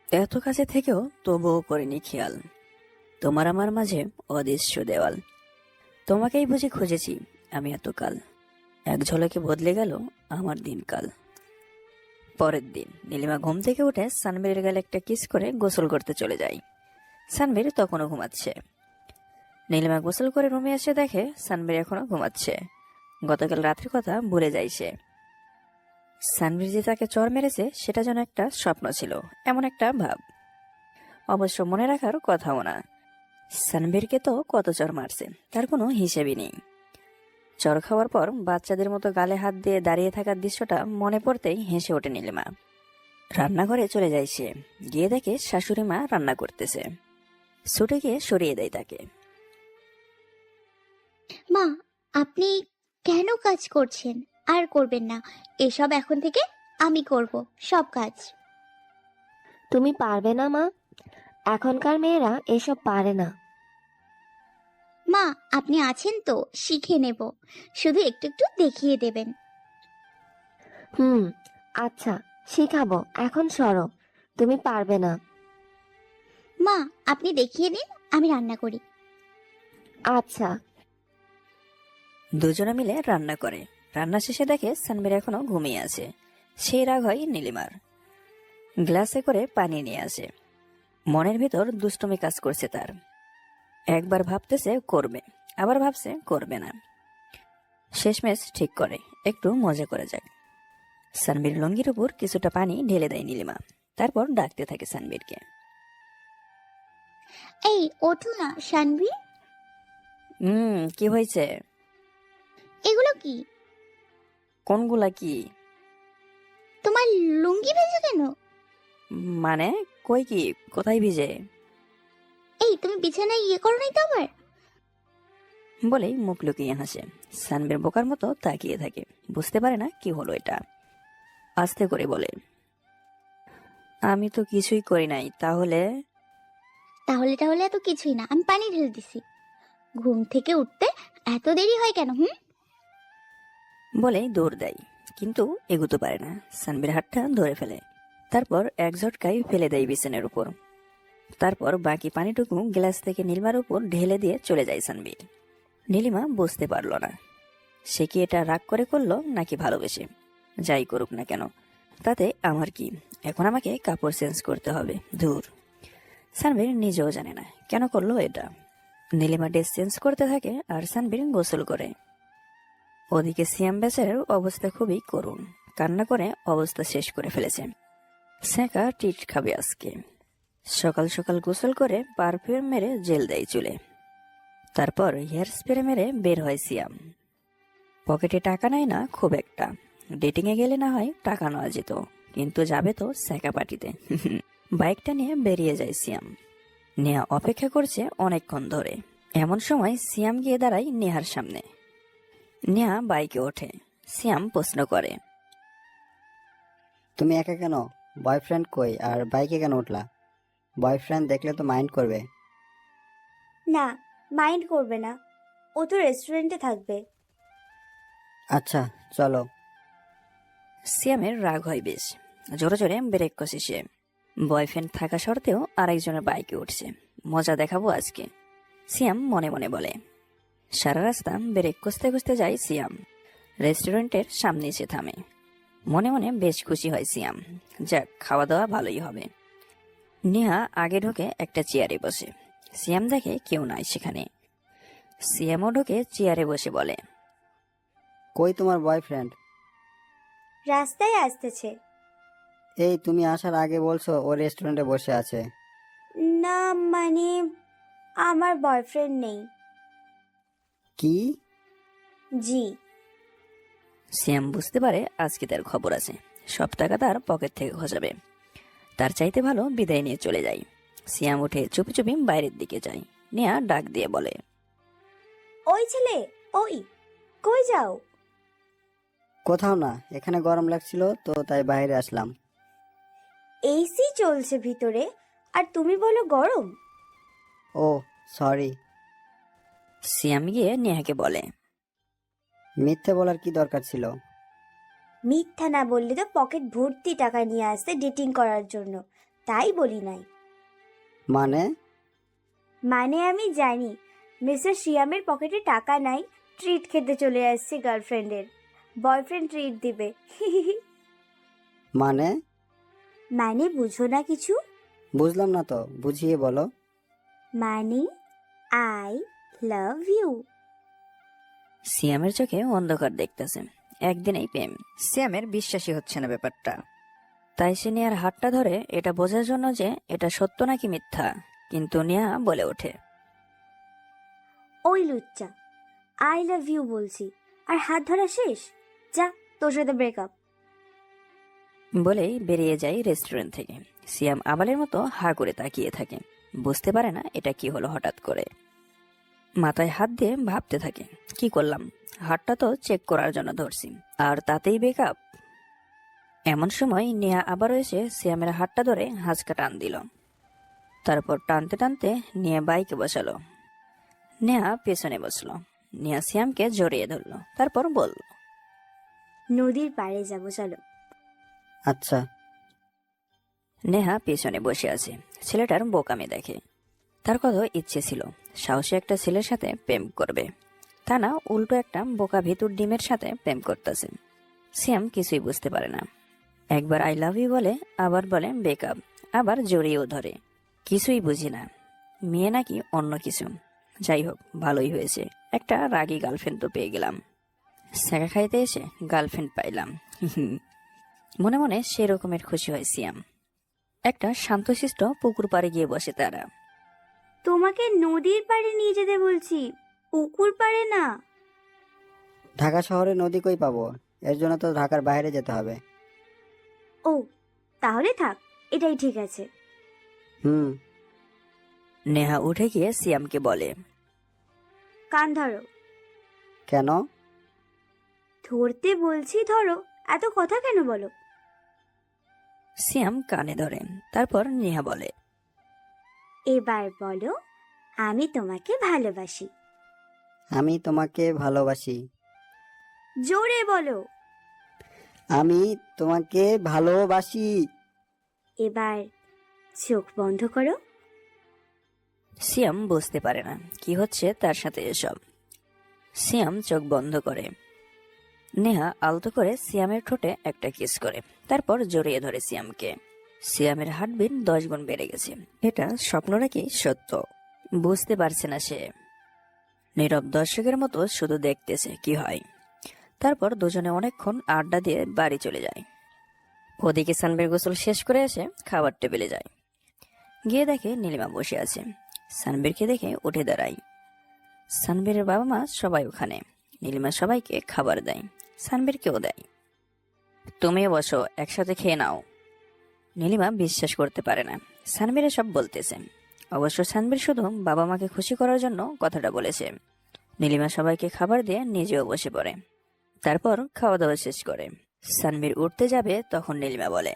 এত কাছে থেকেও তবুও করেনি খেয়াল, তোমার আমার মাঝে অদৃশ্য দেওয়াল। তোমাকেই বুঝি খুঁজেছি আমি এতকাল, এক ঝলকে বদলে গেল আমার দিনকাল। পরের দিন নীলিমা ঘুম থেকে উঠে সানবীরের গালে একটা কিস করে গোসল করতে চলে যায়। সানবীর তখনও ঘুমাচ্ছে। নীলিমা গোসল করে রুমে এসে দেখে সানবীর এখনো ঘুমাচ্ছে। গতকাল রাতের কথা ভুলে যায় সে। সানবীর যে তাকে চর মেরেছে সেটা যেন একটা স্বপ্ন ছিল, এমন একটা ভাব। অবশ্য মনে রাখার কথাও না। সানবীরকে তো কত চর মারছে তার কোনো হিসেবই নেই। চর খাওয়ার পর বাচ্চাদের মতো গালে হাত দিয়ে দাঁড়িয়ে থাকার দৃশ্যটা মনে পড়তেই হেসে ওঠে নীলিমা। রান্নাঘরে চলে যায় সে, গিয়ে দেখে শাশুড়ি মা রান্না করতেছে। ছুটে গিয়ে সরিয়ে দেয় তাকে। মা, আপনি কেন কাজ করছেন? আর করবেন না, এসব এখন থেকে আমি করব সব কাজ। তুমি পারবে না মা? এখনকার মেয়েরা এসব পারে না। মা, আপনি আছেন তো, শিখে নেব, শুধু একটু একটু দেখিয়ে দেবেন। হুম, আচ্ছা শিখাবো, এখন সরো, তুমি পারবে না। মা, আপনি দেখিয়ে দিন, আমি রান্না করি। আচ্ছা। দুজনে মিলে রান্না করে। রান্না শেষে দেখে সানবীর এখনো ঘুমিয়ে আছে। সেই রাগ হয় নীলিমার। গ্লাসে করে পানি নিয়ে আসে। মনের ভিতর দুষ্টুমি কাজ করছে তার। একবার ভাবতেছে করবে, আবার ভাবছে করবে না। শেষমেশ ঠিক করে একটু মজা করে যায়। সানবীর লুঙ্গির উপর কিছুটা পানি ঢেলে দেয় নীলিমা, তারপর ডাকতে থাকে সানবীরকে। এই ওঠো না শানভি। কি হয়েছে? এগুলো কি? কোনগুলা কি? তোমার লুঙ্গি ভেজে কেন? মানে কই কি, কোথায় ভিজে? এই তুমি বিছানায় ইয়ে করো নাই তো আবার? বলেই মুখ লুকিয়ে হাসে। সানবীর বোকার মতো তাকিয়ে থাকে, বুঝতে পারে না কি হলো এটা। আস্তে করে বলে, আমি তো কিছুই করি নাই। তাহলে? তাহলে তাহলে এত কিছুই না, আমি পানি ঢেলে দিছি। ঘুম থেকে উঠতে এত দেরি হয় কেন? বলেই দৌড় দেয়, কিন্তু এগুতে পারে না। সানবীর হাতটা ধরে ফেলে, তারপর এক ঝটকায় ফেলে দেয় বিছানার উপর। তারপর বাকি পানিটুকু গ্লাস থেকে নীলিমার উপর ঢেলে দিয়ে চলে যায় সানবীর। নীলিমা বুঝতে পারল না সে কি এটা রাগ করে করলো নাকি ভালোবেসে। যাই করুক না কেন তাতে আমার কি, এখন আমাকে কাপড় চেঞ্জ করতে হবে। ধুর, সানভীর নিজেও জানে না কেন করলো এটা। নীলিমা ড্রেস চেঞ্জ করতে থাকে আর সানভীর গোসল করে। ওদিকে সিয়াম বেচারের অবস্থা খুবই করুণ, কান্না করে অবস্থা শেষ করে ফেলেছে। স্যাঁকা টিট খাবে আজকে। সকাল সকাল গোসল করে পারফিউম মেরে জেল দেয় চুলে, তারপর হেয়ার স্প্রে মেরে বের হয় সিয়াম। পকেটে টাকা নাই না খুব একটা, ডেটিং এ গেলে না হয় টাকা নেওয়া যেত, কিন্তু যাবে তো স্যাঁকা পার্টিতে। বাইকটা নিয়ে বেরিয়ে যায় সিয়াম। নেহা অপেক্ষা করছে অনেকক্ষণ ধরে। এমন সময় সিয়াম গিয়ে দাঁড়ায় নেহার সামনে। নেহা বাইকে ওঠে। সিয়াম প্রশ্ন করে, তুমি একা কেন? বয়ফ্রেন্ড কই আর বাইকে কেন উঠলা? বয়ফ্রেন্ড দেখলে তো মাইন্ড করবে। না, মাইন্ড করবে না, ও তো রেস্টুরেন্টে থাকবে। আচ্ছা চলো। সিয়ামের রাগ হয় বেশ, জোরে জোরে ব্রেক কষে সে। বয়ফ্রেন্ড থাকা সত্ত্বেও আরেকজনের বাইকে উঠছে, মজা দেখাবো আজকে, সিয়াম মনে মনে বলে। সারা রাস্তা ব্রেক কষতে কষতে যায় সিয়াম। রেস্টুরেন্টের সামনে এসে থামে। মনে মনে বেশ খুশি হয় সিয়াম, যাক খাওয়া দাওয়া ভালোই হবে। নেহা আগে ঢোকে একটা চেয়ারে বসে। সিয়াম দেখে কেউ নাই সেখানে। সিয়ামও ঢোকে চেয়ারে বসে বলে, কই তোমার বয়ফ্রেন্ড? রাস্তায় আসতেছে। এই তুমি আসার আগে বলছো ও রেস্টুরেন্টে বসে আছে। না মানে, আমার বয়ফ্রেন্ড নেই। কি? জি। সিয়াম বুঝতে পারে আজকে তার খবর আছে, সব টাকা তার পকেট থেকে খসাবে। তার চাইতে ভালো বিদায় নিয়ে চলে যায়। সিয়াম উঠে চুপি চুপি বাইরের দিকে যায়। নেহা ডাক দিয়ে বলে, ওই ছেলে, ওই কই যাও? কোথাও না, এখানে গরম লাগছিল তো তাই বাইরে আসলাম। এসি চলছে ভিতরে আর তুমি বলো গরম? ও সরি। সিয়াম গিয়ে নেহাকে বলে, মিথ্যে বলার কি দরকার ছিল? মিথ্যা না বললে তো পকেট ভর্তি টাকা নিয়ে আসতে ডেটিং করার জন্য, তাই বলি নাই। মানে? মানে আমি জানি মিস্টার শিয়ামের পকেটে টাকা নাই, ট্রিট খেতে চলে আসছে গার্লফ্রেন্ডের। বয়ফ্রেন্ড ট্রিট দিবে। মানে? মানে বুঝো না কিছু? বুঝলাম না তো, বুঝিয়ে বলো। মানে আই লাভ ইউ। সিয়ামের চোখে অন্ধকার দেখতেছে। একদিনেই প্রেম, সিয়ামের বিশ্বাসই হচ্ছে না ব্যাপারটা। তাই সে নেহার হাতটা ধরে এটা বোঝার জন্য যে এটা সত্য নাকি মিথ্যা। কিন্তু নেহা বলে ওঠে, ওই লুচ্চা, আই লাভ ইউ বলছি আর হাত ধরা শেষ, যা তোর সাথে ব্রেকআপ। বলেই বেরিয়ে যায় রেস্টুরেন্ট থেকে। সিয়াম আবালের মতো হা করে তাকিয়ে থাকে, বুঝতে পারে না এটা কি হলো হঠাৎ করে। মাথায় হাত দিয়ে ভাবতে থাকে, কি করলাম, হাতটা তো চেক করার জন্য ধরছি আর তাতেই বেকআপ। এমন সময় নেহা আবারও এসে সিয়ামের হাতটা ধরে হাঁচকা টান দিল। তারপর টানতে টানতে নিয়ে বাইকে বসালো। নেহা পেছনে বসলো। নেহা সিয়ামকে জড়িয়ে ধরলো, তারপর বলল, নদীর পাড়ে যাবো চলো। আচ্ছা। নেহা পেছনে বসে আছে। ছেলেটার বোকামি দেখে। তার কত ইচ্ছে ছিল সাহসী একটা ছেলের সাথে প্রেম করবে, তা না উল্টো একটা বোকা ভিতুর ডিমের সাথে প্রেম করতেছে। সিয়াম কিছুই বুঝতে পারে না। একবার আই লাভ ইউ বলে, আবার বলে বেকআপ, আবার জড়িয়েও ধরে। কিছুই বুঝি না, মেয়ে নাকি অন্য কিছু। যাই হোক, ভালোই হয়েছে, একটা রাগী গার্লফ্রেন্ড তো পেয়ে গেলাম। স্যাকা খাইতে এসে গার্লফ্রেন্ড পাইলাম। মনে মনে সেই রকমের খুশি হয় সিয়াম। একটা শান্তশিষ্ট পুকুর পাড়ে গিয়ে বসে তারা। তোমাকে নদীর পাড়ে নিয়ে যেতে বলছি, পুকুর পাড়ে না। ঢাকা শহরে নদী কই পাবো? এর জন্য তো ঢাকার বাইরে যেতে হবে। ও তাহলে থাক, এটাই ঠিক আছে। হুম। নেহা উঠে গিয়ে সিয়ামকে বলে, কান ধরো। কেন? ধরতে বলছি ধরো, এত কথা কেন বলো? সিয়াম কানে ধরে। তারপর নেহা বলে, এবার বলো আমি তোমাকে ভালোবাসি। আমি তোমাকে ভালোবাসি। জোরে বলো। আমি তোমাকে ভালোবাসি। এবার চোখ বন্ধ করো। সিয়াম বুঝতে পারে না কি হচ্ছে তার সাথে এসব। সিয়াম চোখ বন্ধ করে। নেহা আলতো করে সিয়ামের ঠোঁটে একটা কিস করে, তারপর জড়িয়ে ধরে সিয়ামকে। সিয়ামের হার্টবিট 10 গুণ বেড়ে গেছে। এটা স্বপ্ন নাকি সত্য বুঝতে পারছে না সে। নীরব দর্শকের মতো শুধু দেখতেছে কি হয়। তারপর দুজনে অনেকক্ষণ আড্ডা দিয়ে বাড়ি চলে যায়। ওদিকে সানবীর গোসল শেষ করে এসে খাবার টেবিলে যায়। গিয়ে দেখে নীলিমা বসে আছে। সানবীরকে দেখে উঠে দাঁড়ায়। সানবীরের বাবা মা সবাই ওখানে। নীলিমা সবাইকে খাবার দেয়, সানবীরকেও দেয়। তুমিও বসো, একসাথে খেয়ে নাও। নীলিমা বিশ্বাস করতে পারে না সানবীর সব বলতেছে। অবশ্য সানবীর শুধু বাবা মাকে খুশি করার জন্য কথাটা বলেছে। নীলিমা সবাইকে খাবার দিয়ে নিজেও বসে পড়ে। তারপর খাওয়া দাওয়া শেষ করে সানবীর উঠতে যাবে, তখন নীলিমা বলে,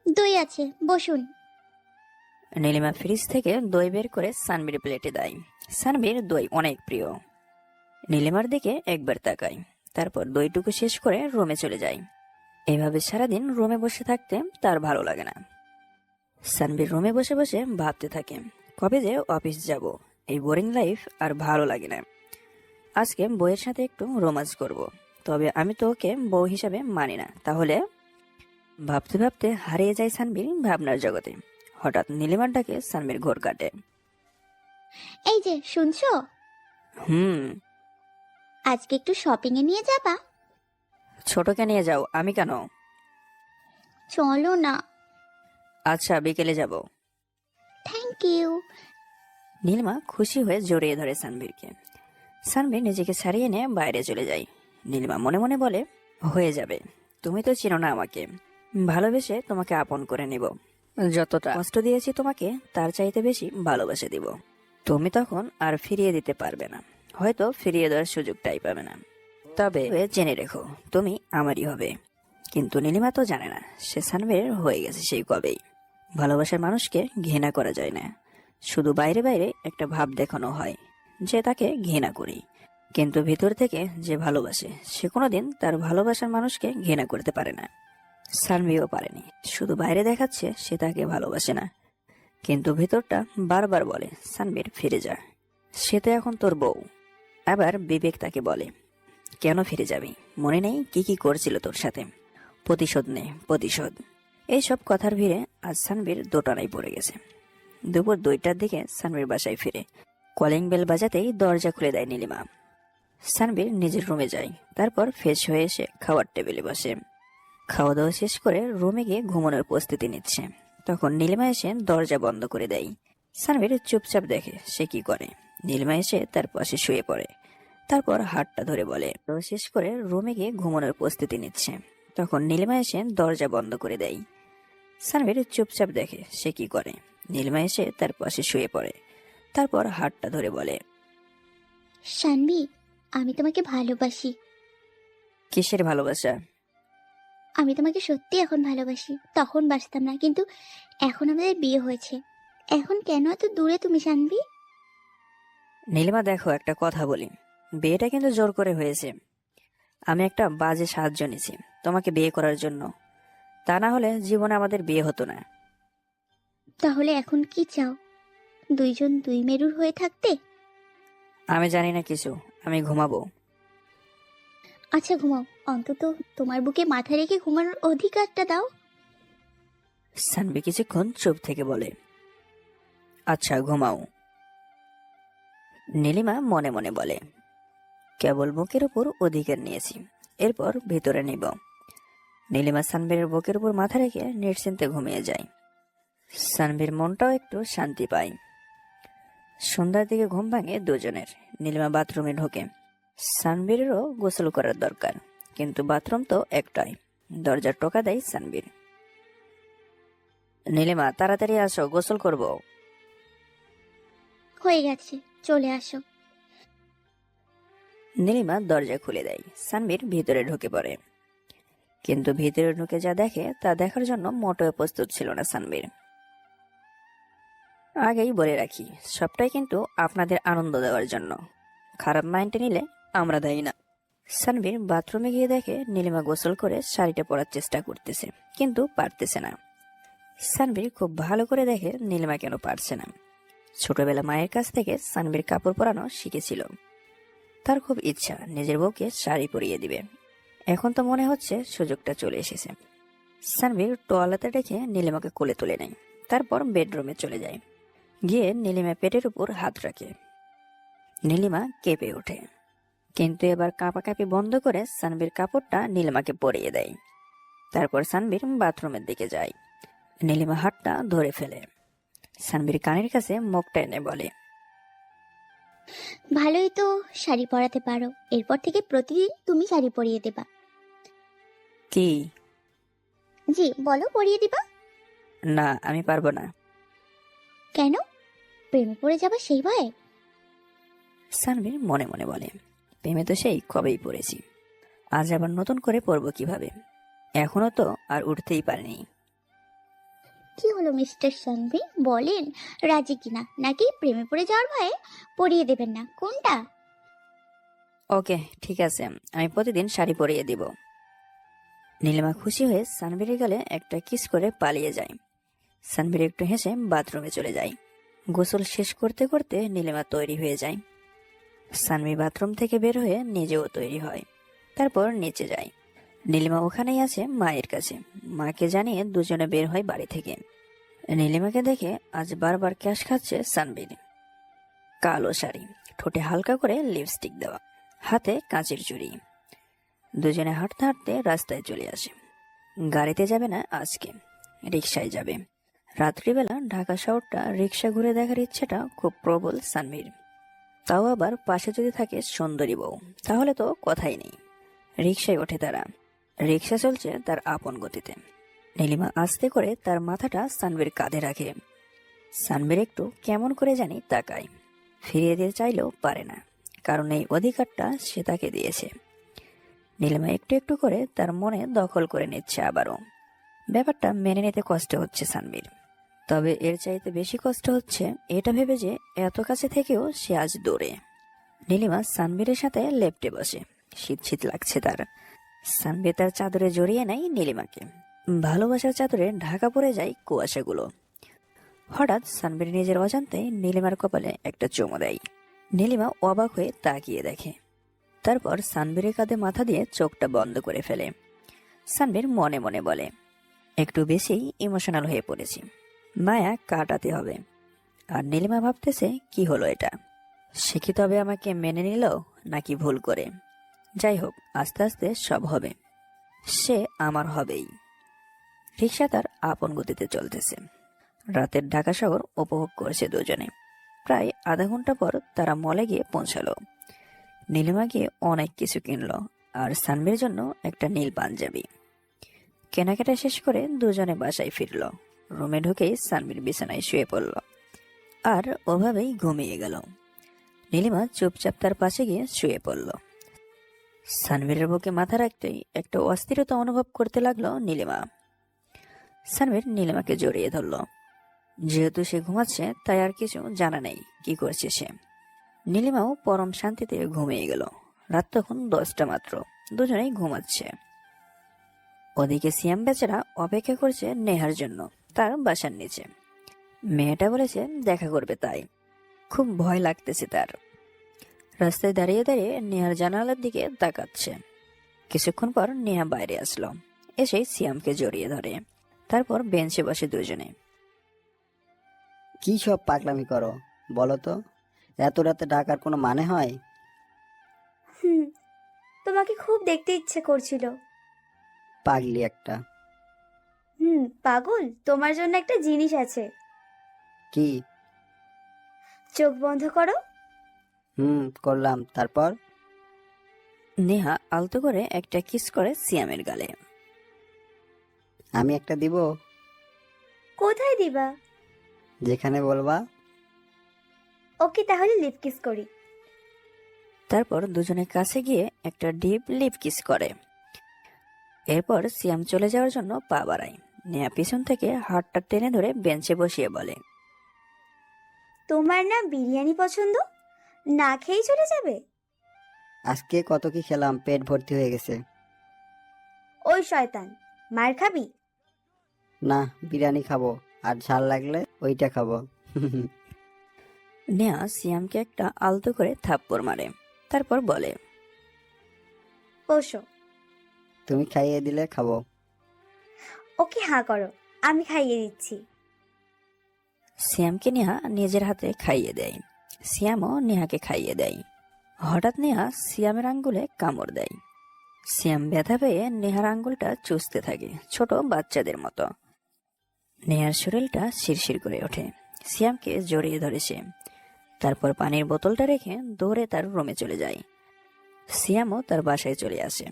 দই আছে, বসুন। নীলিমা ফ্রিজ থেকে দই বের করে সানবীর প্লেটে দেয়। সানবীর দই অনেক প্রিয়। নীলিমার দিকে একবার তাকায়, তারপর দইটুকু শেষ করে রুমে চলে যায়। এভাবে সারাদিন রুমে বসে থাকতে তার ভালো লাগে না। সানবীর রুমে বসে বসে ভাবতে থাকে, কবে যে অফিস যাব, এই বোরিং লাইফ আর ভালো লাগে না। আজকে বউয়ের সাথে একটু রোমান্স করব, তবে আমি তো ওকে বউ হিসাবে মানি না। তাহলে ভাবতে ভাবতে হারিয়ে যায় সানবীর ভাবনার জগতে। হঠাৎ নীলিমার ডাকে সানবীর ঘোর কাটে। এই যে শুনছো, হুম। আজকে একটু শপিং এ নিয়ে যাবা? ছোটকে নিয়ে যাও, আমি কেন? চলো না। আচ্ছা, বিকেলে যাব। Thank you. নীলিমা খুশি হয়ে জড়িয়ে ধরে সানবীরকে। সানবীর নিজেকে ছাড়িয়ে নিয়ে বাইরে চলে যায়। নীলিমা মনে মনে বলে, হয়ে যাবে, তুমি তো চিনো না আমাকে, ভালোবেসে তোমাকে আপন করে নিব। যতটা কষ্ট দিয়েছি তোমাকে তার চাইতে বেশি ভালোবেসে দিব। তুমি তখন আর ফিরিয়ে দিতে পারবে না, হয়তো ফিরিয়ে দেওয়ার সুযোগটাই পাবে না। তবে জেনে রেখো, তুমি আমারই হবে। কিন্তু নীলিমা তো জানে না সে সানবীর হয়ে গেছে সেই কবেই। ভালোবাসার মানুষকে ঘৃণা করা যায় না, শুধু বাইরে বাইরে একটা ভাব দেখানো হয় যে তাকে ঘৃণা করি, কিন্তু ভিতর থেকে যে ভালোবাসে সে কোনোদিন তার ভালোবাসার মানুষকে ঘৃণা করতে পারে না। সানভিও পারেনি, শুধু বাইরে দেখাচ্ছে সে তাকে ভালোবাসে না, কিন্তু ভিতরটা বারবার বলে সানবীর ফিরে যা, সে তো এখন তোর বউ। আবার বিবেক তাকে বলে, কেন ফিরে যাবি, মনে নেই কি কি করছিল তোর সাথে, প্রতিশোধ নে প্রতিশোধ। এইসব কথার ভিড়ে আজ সানবীর দোটানায় পড়ে গেছে। দুপুর 2টার দিকে সানবীর বাসায় ফিরে কলিং বেল বাজাতেই দরজা খুলে দেয় নীলিমা। সানবীর নিজের রুমে যায়, তারপর ফ্রেশ হয়ে এসে খাওয়ার টেবিলে বসে। খাওয়া দাওয়া শেষ করে রুমে গিয়ে ঘুমানোর প্রস্তুতি নিচ্ছে, তখন নীলিমা এসে দরজা বন্ধ করে দেয়। সানবীর চুপচাপ দেখে সে কি করে। নীলিমা এসে তার পাশে শুয়ে পড়ে, তারপর হাতটা ধরে বলে, খাওয়া শেষ করে রুমে গিয়ে ঘুমানোর প্রস্তুতি নিচ্ছে, তখন নীলিমা এসে দরজা বন্ধ করে দেয়। সানবীর চুপচাপ দেখে সে কি করে। নীলিমা এসে তার পাশে শুয়ে পড়ে, তারপর হাতটা ধরে বলে, শানবি, আমি তোমাকে ভালোবাসি। কিসের ভালোবাসা? আমি তোমাকে সত্যি এখন ভালোবাসি, তখন বাসতাম না, কিন্তু এখন আমাদের বিয়ে হয়েছে। এখন কেন এত দূরে তুমি শানবি? নীলিমা দেখো, একটা কথা বলি, বিয়েটা কিন্তু জোর করে হয়েছে। আমি একটা বাজে সাহায্য নিয়েছি তোমাকে বিয়ে করার জন্য, তা না হলে জীবনে আমাদের বিয়ে হতো না। তাহলে এখন কি চাও? দুইজন দুই মেরুর হয়ে থাকতে? আমি জানি না কিছু, আমি ঘুমাবো। আচ্ছা ঘুমাও, অন্তত তোমার বুকে মাথা রেখে ঘুমানোর অধিকারটা দাও। সানবি কিছুক্ষণ চুপ থেকে বলে, আচ্ছা ঘুমাও। নীলিমা মনে মনে বলে, কেবল বুকের উপর অধিকার নিয়েছি, এরপর ভেতরে নিব। নীলিমা সানবীরের বুকের উপর মাথা রেখে নিশ্চিন্তে ঘুমিয়ে যায়। সানবীর মনটাও একটু শান্তি পায়। সন্ধ্যার দিকে ঘুম ভাঙে দুজনের। নীলিমা বাথরুমে ঢোকে। সানবীরেরও গোসল করার দরকার, কিন্তু বাথরুম তো একটাই। দরজার টোকা দেয় সানবীর। নীলিমা তাড়াতাড়ি আসো, গোসল করব। হয়ে গেছে, চলে আসো। নীলিমা দরজা খুলে দেয়। সানবীর ভিতরে ঢুকে পড়ে, কিন্তু ভিতরে ঢুকে যা দেখে তা দেখার জন্য মোটেও প্রস্তুত ছিল না সানবীর। আগেই বলে রাখি, সবটাই কিন্তু আপনাদের আনন্দ দেওয়ার জন্য, খারাপ মাইন্ডে নিলে আমরা দায়ী না। সানবীর বাথরুমে গিয়ে দেখে নীলিমা গোসল করে শাড়িটা পরার চেষ্টা করতেছে, কিন্তু পারতেছে না। সানবীর খুব ভালো করে দেখে নীলিমা কেন পারছে না। ছোটবেলা মায়ের কাছ থেকে সানবীর কাপড় পরানো শিখেছিল, তার খুব ইচ্ছা নিজের বউকে শাড়ি পরিয়ে দিবে। এখন তো মনে হচ্ছে সুযোগটা চলে এসেছে। সানভীর টোয়ালাতে রেখে নীলিমাকে কোলে তুলে নেয়, তারপর বেডরুমে চলে যায়। গিয়ে নীলিমা পেটের উপর হাত রাখে। নীলিমা কেঁপে ওঠে, কিন্তু এবার কাঁপাকাঁপি বন্ধ করে সানভীর কাপড়টা নীলিমাকে পরিয়ে দেয়। তারপর সানভীর বাথরুমের দিকে যায়। নীলিমা হাতটা ধরে ফেলে। সানভীর কানের কাছে মুখটা এনে বলে, ভালোই তো, শাড়ি পরাতে পারো। এরপর থেকে প্রতিদিন তুমি শাড়ি পরিয়ে দেবা। কি? জি বলো, পরিয়ে দিবা। না, আমি পারবো না। কেন? প্রেমে পড়ে যাবা সেই ভয়ে? সানভীর মনে মনে বলে, প্রেমে তো সেই কবেই পড়েছি, আজ আবার নতুন করে পড়বো কিভাবে? এখনো তো আর উঠতেই পারিনি। কি হলো মিস্টার সানভি, বলেন রাজি কিনা, নাকি প্রেমে পড়ে যাওয়ার ভয়ে পরিয়ে দেবেন না, কোনটা? ওকে, ঠিক আছে, আমি প্রতিদিন শাড়ি পরিয়ে দিব। নীলিমা খুশি হয়ে সানভীরের গালে একটা কিস করে পালিয়ে যায়। সানভীর একটু হেসে বাথরুমে চলে যায়। গোসল শেষ করতে করতে নীলিমা তৈরি হয়ে যায়। সানভি বাথরুম থেকে বের হয়ে নিজেও তৈরি হয়, তারপর নিচে যায়। নীলিমা ওখানেই আছে মায়ের কাছে। মাকে জানিয়ে দুজনে বের হয় বাড়ি থেকে। নীলিমাকে দেখে আজ বারবার ক্যাশ খাচ্ছে সানভীর। কালো শাড়ি, ঠোঁটে হালকা করে লিপস্টিক দেওয়া, হাতে কাঁচের চুড়ি। দুজনে হাঁটতে হাঁটতে রাস্তায় চলে আসে। গাড়িতে যাবে না আজকে, রিকশায় যাবে। রাত্রিবেলা ঢাকা শহরটা রিকশা ঘুরে দেখার ইচ্ছেটা খুব প্রবল সানভীর। তাও আবার পাশে যদি থাকে সুন্দরী বউ, তাহলে তো কথাই নেই। রিকশায় ওঠে তারা। রিকশা চলছে তার আপন গতিতে। নীলিমা আস্তে করে তার মাথাটা সানভীর কাঁধে রাখে। সানভীর একটু কেমন করে জানি তাকায়। ফিরিয়ে দিতে চাইলেও পারে না, কারণ এই অধিকারটা সে তাকে দিয়েছে। নীলিমা একটু একটু করে তার মনে দখল করে নিচ্ছে আবারও। ব্যাপারটা মেনে নিতে কষ্ট হচ্ছে সানভীর। তবে এর চাইতে বেশি কষ্ট হচ্ছে এটা ভেবে যে এত কাছে থেকেও সে আজ দূরে। নীলিমা সানভীরের সাথে লেপ্টে বসে। শীত শীত লাগছে তার। সানভীর তার চাদরে জড়িয়ে নেয় নীলিমাকে। ভালোবাসার চাদরে ঢাকা পড়ে যায় কুয়াশাগুলো। হঠাৎ সানভীর নিজের অজান্তে নীলিমার কপালে একটা চুমু দেয়। নীলিমা অবাক হয়ে তাকিয়ে দেখে। তারপর সানভীরের কাঁধে মাথা দিয়ে চোখটা বন্ধ করে ফেলে। সানভীর মনে মনে বলে, একটু বেশি ইমোশনাল হয়ে পড়েছি, মায়া কাটাতে হবে। আর নীলিমা ভাবতেছে, কি হলো এটা? সে কি তবে আমাকে মেনে নিল নাকি ভুল করে? যাই হোক, আস্তে আস্তে সব হবে। সে আমার হবেই। রিক্সা তার আপন গতিতে চলতেছে। রাতের ঢাকা শহর উপভোগ করছে দুজনে। প্রায় আধা ঘন্টা পর তারা মলে গিয়ে পৌঁছালো। নীলিমা গিয়ে অনেক কিছু কিনলো, আর সানভীর জন্য একটা নীল পাঞ্জাবি। কেনাকাটা শেষ করে দুজনে বাসায় ফিরল। রুমে ঢুকেই সানভীর বিছানায় শুয়ে পড়ল, আর ওভাবেই ঘুমিয়ে গেল। নীলিমা চুপচাপ তার পাশে গিয়ে শুয়ে পড়ল। সানভীরের বুকে মাথা রাখতেই একটা অস্থিরতা অনুভব করতে লাগলো নীলিমা। সানভীর নীলিমাকে জড়িয়ে ধরল। যেহেতু সে ঘুমাচ্ছে, তাই আর কিছু জানা নেই কি করছে সে। নীলিমাও পরম শান্তিতে ঘুমিয়ে গেল। রাত তখন 10টা মাত্র। দুজনেই ঘুমাচ্ছে। ওদিকে সিয়াম বেচারা অপেক্ষা করছে নেহার জন্য তার বাসার নিচে। মেয়েটা বলেছে দেখা করবে, তাই খুব ভয় লাগতেছে তার। রাস্তায় দাঁড়িয়ে দাঁড়িয়ে নেহার জানালার দিকে তাকাচ্ছে। কিছুক্ষণ পর নেহা বাইরে আসলো, এসে সিয়ামকে জড়িয়ে ধরে। তারপর বেঞ্চে বসে দুজনে। কি সব পাগলামি করো বলো তো? এত রাতে ডাকার কোনো মানে হয়? তোমাকে খুব দেখতে ইচ্ছে করছিল। পাগলি একটা। পাগল, তোমার জন্য একটা জিনিস আছে। কি? চোখ বন্ধ করো। করলাম, তারপর? নেহা আলতো করে একটা কিস করে সিয়ামের গালে। আমি একটা দিব? কোথায় দিবা? যেখানে বলবা। ওকে, তাহলে লিপ কিস করি। তারপর দুজনের কাছে গিয়ে একটা ডিপ লিপ কিস করে। এরপর সিয়াম চলে যাওয়ার জন্য পা বাড়ায়। নেহা পিছন থেকে হাতটা টেনে ধরে বেঞ্চে বসিয়ে বলে, তোমার না বিরিয়ানি পছন্দ, না খেয়েই চলে যাবে? আজকে কত কি খেলাম, পেট ভর্তি হয়ে গেছে। ওই শয়তান, মার খাবি? না, বিরিয়ানি খাবো, আর ঝাল লাগলে ওইটা খাবো। নেহা সিয়ামকে একটা আলতো করে থাপ্পড় মারে। তারপর বলে, বসো। তুমি খাইয়ে দিলে খাবো। ওকে, হাঁ করো, আমি খাইয়ে দিচ্ছি। সিয়ামকে নেহা নিজের হাতে খাইয়ে দেয়। সিয়ামও নেহাকে খাইয়ে দেয়। হঠাৎ নেহা সিয়ামের আঙ্গুলে কামড় দেয়। সিয়াম ব্যথা পেয়ে নেহার আঙ্গুলটা চুষতে থাকে ছোট বাচ্চাদের মতো। নেহার শরীরটা শিরশির করে ওঠে। সিয়ামকে জড়িয়ে ধরে সে। তারপর পানির বোতলটা রেখে দৌড়ে তার রুমে চলে যায়। সিয়ামও তার বাসায় চলে আসে।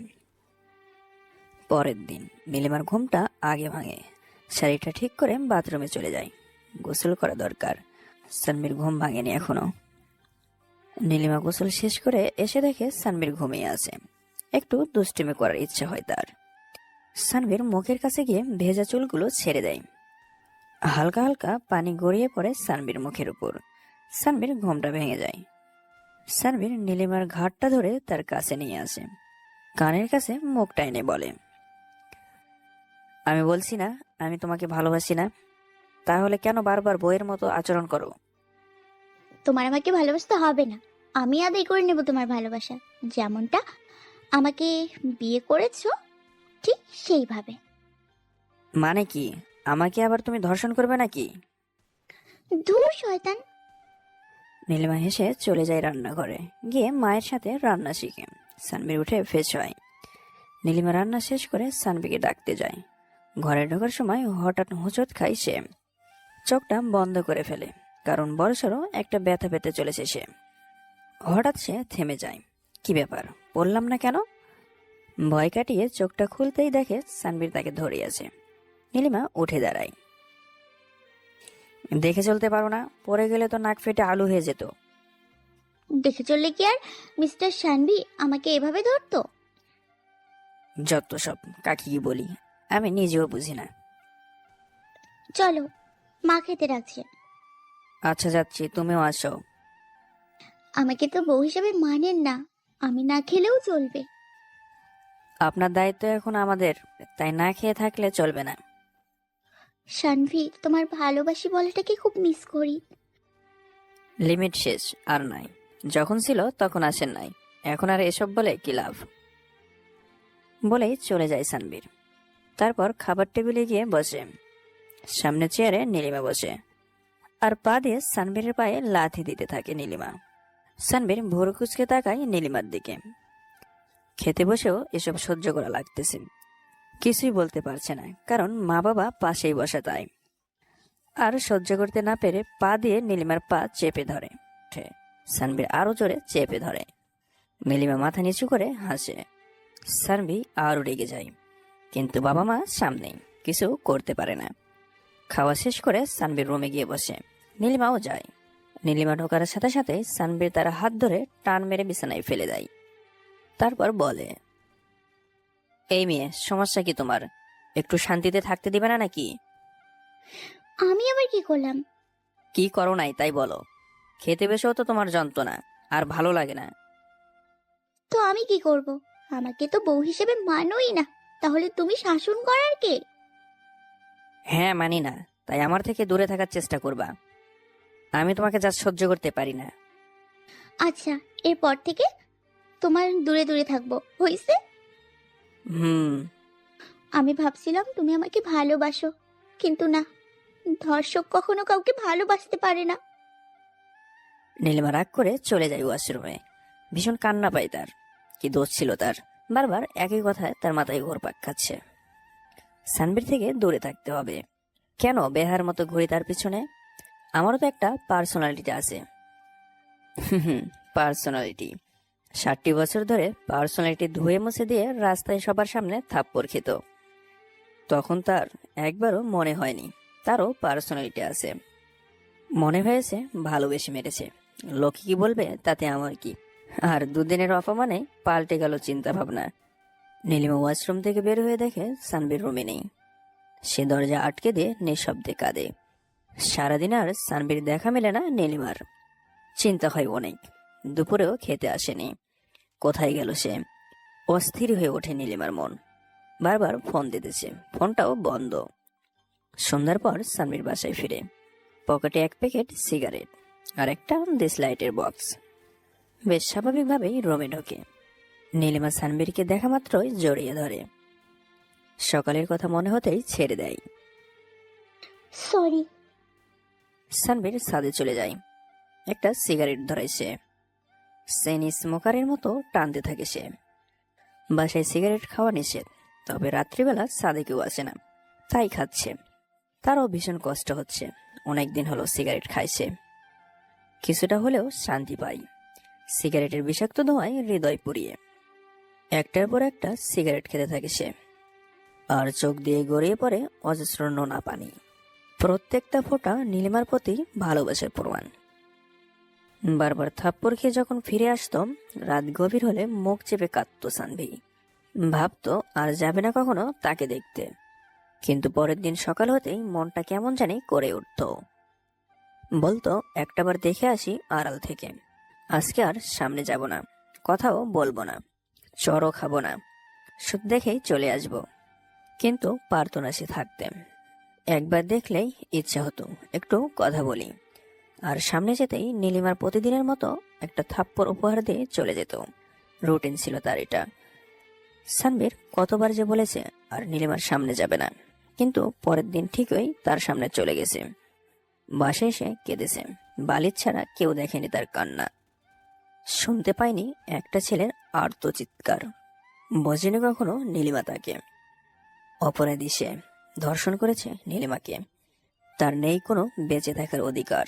পরের দিন নীলিমার ঘুমটা আগে ভাঙে। শাড়িটা ঠিক করে বাথরুমে চলে যায়। গোসল করা দরকার। সানভীর ঘুম ভাঙেনি এখনো। নীলিমা গোসল শেষ করে এসে দেখে সানভীর ঘুমিয়ে আছে। একটু দুষ্টুমি করার ইচ্ছা হয় তার। সানভীর মুখের কাছে গিয়ে ভেজা চুলগুলো ছেড়ে দেয়। হালকা হালকা পানি গড়িয়ে পড়ে সানভীর মুখের উপর। সানভীর ঘুমটা ভেঙে যায়। সানভীর নীলিমার ঘাটটা ধরে তার কাছে নিয়ে আসে। কানের কাছে মুখটা এনে বলে, আমি বলছি না আমি তোমাকে ভালোবাসি না, তাহলে কেন বারবার বইয়ের মতো আচরণ করো? তোমার আমাকে ভালোবাসতে হবে না, আমি আদায় করে নেব তোমার ভালোবাসা। যেমনটা আমাকে বিয়ে করেছো ঠিক সেইভাবে। মানে কি, আমাকে আবার তুমি ধর্ষণ করবে নাকি? ধুর শয়তান। নীলিমা হেসে চলে যায় রান্নাঘরে। গিয়ে মায়ের সাথে রান্না শিখে। সানভীর উঠে ফ্রেশ হয়। নীলিমা রান্না শেষ করে সানভীকে ডাকতে যায়। ঘরে ঢোকার সময় হঠাৎ হোঁচট খায় সে। চোখটা বন্ধ করে ফেলে, কারণ বড়সড় একটা ব্যথা পেতে চলেছে সে। হঠাৎ সে থেমে যায়। কি ব্যাপার, বললাম না কেন? ভয় কাটিয়ে চোখটা খুলতেই দেখে সানভীর তাকে ধরে আছে। নীলিমা উঠে দাঁড়ায়। দেখে চলতে পারো না? পড়ে গেলে তো নাক ফেটে আলু হয়ে যেত। দেখে চললে কি আর মিস্টার শানভি আমাকে এভাবে ধরতো? যত সব, কাকি কি বলি আমি নিজেও বুঝি না। চলো, মা খেতে রাখছে। আচ্ছা যাচ্ছি, তুমিও আসো। আমাকে তো বউ হিসেবে মানেন না, আমি না খেলেও চলবে। আপনার দায়িত্ব এখন আমাদের, তাই না খেয়ে থাকলে চলবে না। শানভি, তোমার ভালোবাসি বলাটাকে খুব মিস করি। লিমিট শেষ, আর নাই। যখন ছিল তখন আসেন নাই, এখন আর এসব বলে কি লাভ? বলেই চলে যায় সানভীর। তারপর খাবার টেবিলে গিয়ে বসে। সামনে চেয়ারে নীলিমা বসে, আর পা দিয়ে সানভীরের পায়ে লাথি দিতে থাকে নীলিমা। সানভীর ভোর কুচকে তাকায় নীলিমার দিকে। খেতে বসেও এসব সহ্য করা লাগতেছে। কিছুই বলতে পারছে না, কারণ মা বাবা পাশেই বসা তাই। আর সহ্য করতে না পেরে পা দিয়ে নীলিমার পা চেপে ধরে। সানভীর আরো জোরে চেপে ধরে। নীলিমা মাথা নিচু করে হাসে। সানভি আরো রেগে যায়, কিন্তু বাবা মা সামনে, কিছু করতে পারে না। খাওয়া শেষ করে সানভীর রুমে গিয়ে বসে। নীলিমাও যায়। নীলিমা ঢোকার সাথে সাথে সানভীর তার হাত ধরে টান মেরে বিছানায় ফেলে দেয়। তারপর বলে, এই মেয়ে, সমস্যা কি তোমার? একটু শান্তিতে থাকতে দিবে না নাকি? আমি আবার কি করলাম? কি করো নাই তাই বলো। খেতে বসেও তো তোমার যন্ত্রণা, আর ভালো লাগে না। তো আমি কি করব? আমাকে তো বউ হিসেবে মানোই না, তাহলে তুমি শাসন করার কে? হ্যাঁ মানি না, তাই আমার থেকে দূরে থাকার চেষ্টা করবা। আমি তোমাকে যা সহ্য করতে পারি না। আচ্ছা, এরপর থেকে তোমার দূরে দূরে থাকবো, হইছে? হুম। আমি ভাবছিলাম তুমি আমাকে ভালোবাসো, কিন্তু না, ধর্ষক কখনো কাউকে ভালোবাসতে পারে না। নীলিমা রাগ করে চলে যায় ওয়াশরুমে। ভীষণ কান্না পায় তার। কি দোষ ছিল তার? বারবার একই কথায় তার মাথায় ঘুরপাক খাচ্ছে। সানভীর থেকে দূরে থাকতে হবে। কেন বেহার মতো ঘুরি তার পিছনে? আমারও তো একটা পার্সোনালিটি আছে। পার্সোনালিটি? 60 বছর ধরে পার্সোনালিটি ধুয়ে মুছে দিয়ে রাস্তায় সবার সামনে থাপ্পড় খেত। তখন তার একবারও মনে হয়নি তারও পার্সোনালিটি আছে। মনে হয়েছে ভালোবেসে মেরেছে। লোকে কি বলবে তাতে আমার কি? আর দুদিনের অপমানে পাল্টে গেল চিন্তা ভাবনা। নীলিমা ওয়াশরুম থেকে বের হয়ে দেখে সানভীর রুমে নেই। সে দরজা আটকে দিয়ে নিঃশব্দে কাঁদে। সারাদিন আর সানভীর দেখা মেলে না নীলিমার। চিন্তা হয় অনেক। দুপুরেও খেতে আসেনি। কোথায় গেল সে? অস্থির হয়ে ওঠে নীলিমার মন। বারবার ফোন দিতেছে, ফোনটাও বন্ধ। সন্ধ্যার পর সানভীর বাসায় ফিরে। পকেটে এক প্যাকেট সিগারেট আর একটা দেশলাইটের বক্স। বেশ স্বাভাবিকভাবেই রুমে ঢোকে। নীলিমা সানবীরকে দেখা মাত্রই জড়িয়ে ধরে। সকালের কথা মনে হতেই ছেড়ে দেয়। সরি। সানবীর ছাদে চলে যায়। একটা সিগারেট ধরায় সে। সেনি স্মোকারের মতো টানতে থাকে সে। বাসায় সিগারেট খাওয়া নিষেধ, তবে রাত্রিবেলা ছাদে কেউ আসে না, তাই খাচ্ছে। তারও ভীষণ কষ্ট হচ্ছে। অনেকদিন হলো সিগারেট খাইছে। কিছুটা হলেও শান্তি পাই সিগারেটের বিষাক্ত ধোঁয়ায় হৃদয় পুড়িয়ে। একটার পর একটা সিগারেট খেতে থাকে সে, আর চোখ দিয়ে গড়িয়ে পড়ে অজস্র নোনা পানি। প্রত্যেকটা ফোঁটা নীলিমার প্রতি ভালোবাসার প্রমাণ। বারবার থাপ্পড় খেয়ে যখন ফিরে আসতো, রাত গভীর হলে মুখ চেপে কাঁদত সানভি। ভাবতো আর যাবে না কখনো তাকে দেখতে। কিন্তু পরের দিন সকাল হতেই মনটা কেমন জানি করে উঠত। বলতো একটাবার দেখে আসি আড়াল থেকে, আজকে আর সামনে যাব না, কথাও বলবো না, চড়ও খাবো না, শুধু দেখেই চলে আসব। কিন্তু পারতো না সে থাকতে। একবার দেখলেই ইচ্ছা হতো একটু কথা বলি, আর সামনে যেতেই নীলিমার প্রতিদিনের মতো একটা থাপ্পড় উপহার দিয়ে চলে যেত। রুটিন ছিল তার এটা। সানবীর কতবার যে বলেছে আর নীলিমার সামনে যাবে না, কিন্তু পরের দিন ঠিকই তার সামনে চলে গেছে। বাসায় এসে কেঁদেছে। বালির ছাড়া কেউ দেখেনি তার কান্না। শুনতে পায়নি একটা ছেলের আর্ত চিৎকার। বোঝেনি কখনো নীলিমা তাকে। অপরাধী সে, ধর্ষণ করেছে নীলিমাকে। তার নেই কোনো বেঁচে থাকার অধিকার।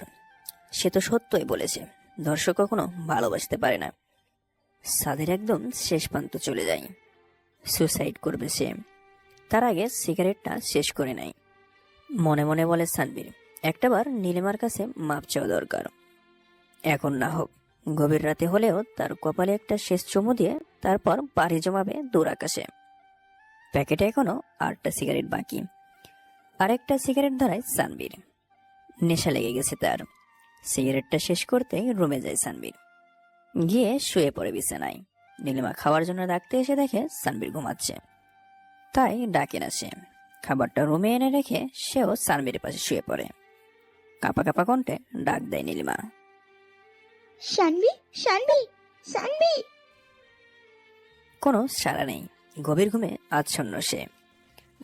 সে তো সত্যই বলেছে, ধর্ষক কখনো ভালোবাসতে পারে না। সাদের একদম শেষ প্রান্ত চলে যায়। সুসাইড করবে সে, তার আগে সিগারেটটা শেষ করে নেয়। মনে মনে বলে সানবীর, একটাবার নীলিমার কাছে মাপ চাওয়া দরকার। এখন না হোক, গভীর রাতে হলেও তার কপালে একটা শেষ চুমু দিয়ে তারপর পাড়ি জমাবে দূর আকাশে। প্যাকেটে এখনো 8টা সিগারেট বাকি। আরেকটা সিগারেট ধরায় সানবীর। নেশা লেগে গেছে তার। সিগারেটটা শেষ করতেই রুমে যায় সানবীর। গিয়ে শুয়ে পড়ে বিছানায়। নীলিমা খাওয়ার জন্য ডাকতে এসে দেখে সানবীর ঘুমাচ্ছে, তাই ডাকে না সে। খাবারটা রুমে এনে রেখে সেও সানবীরের পাশে শুয়ে পড়ে। কাঁপা কাঁপা কণ্ঠে ডাক দেয় নীলিমা। শানভি, শানভি, শানভি। কোনো সাড়া নেই। গভীর ঘুমে আচ্ছন্ন সে।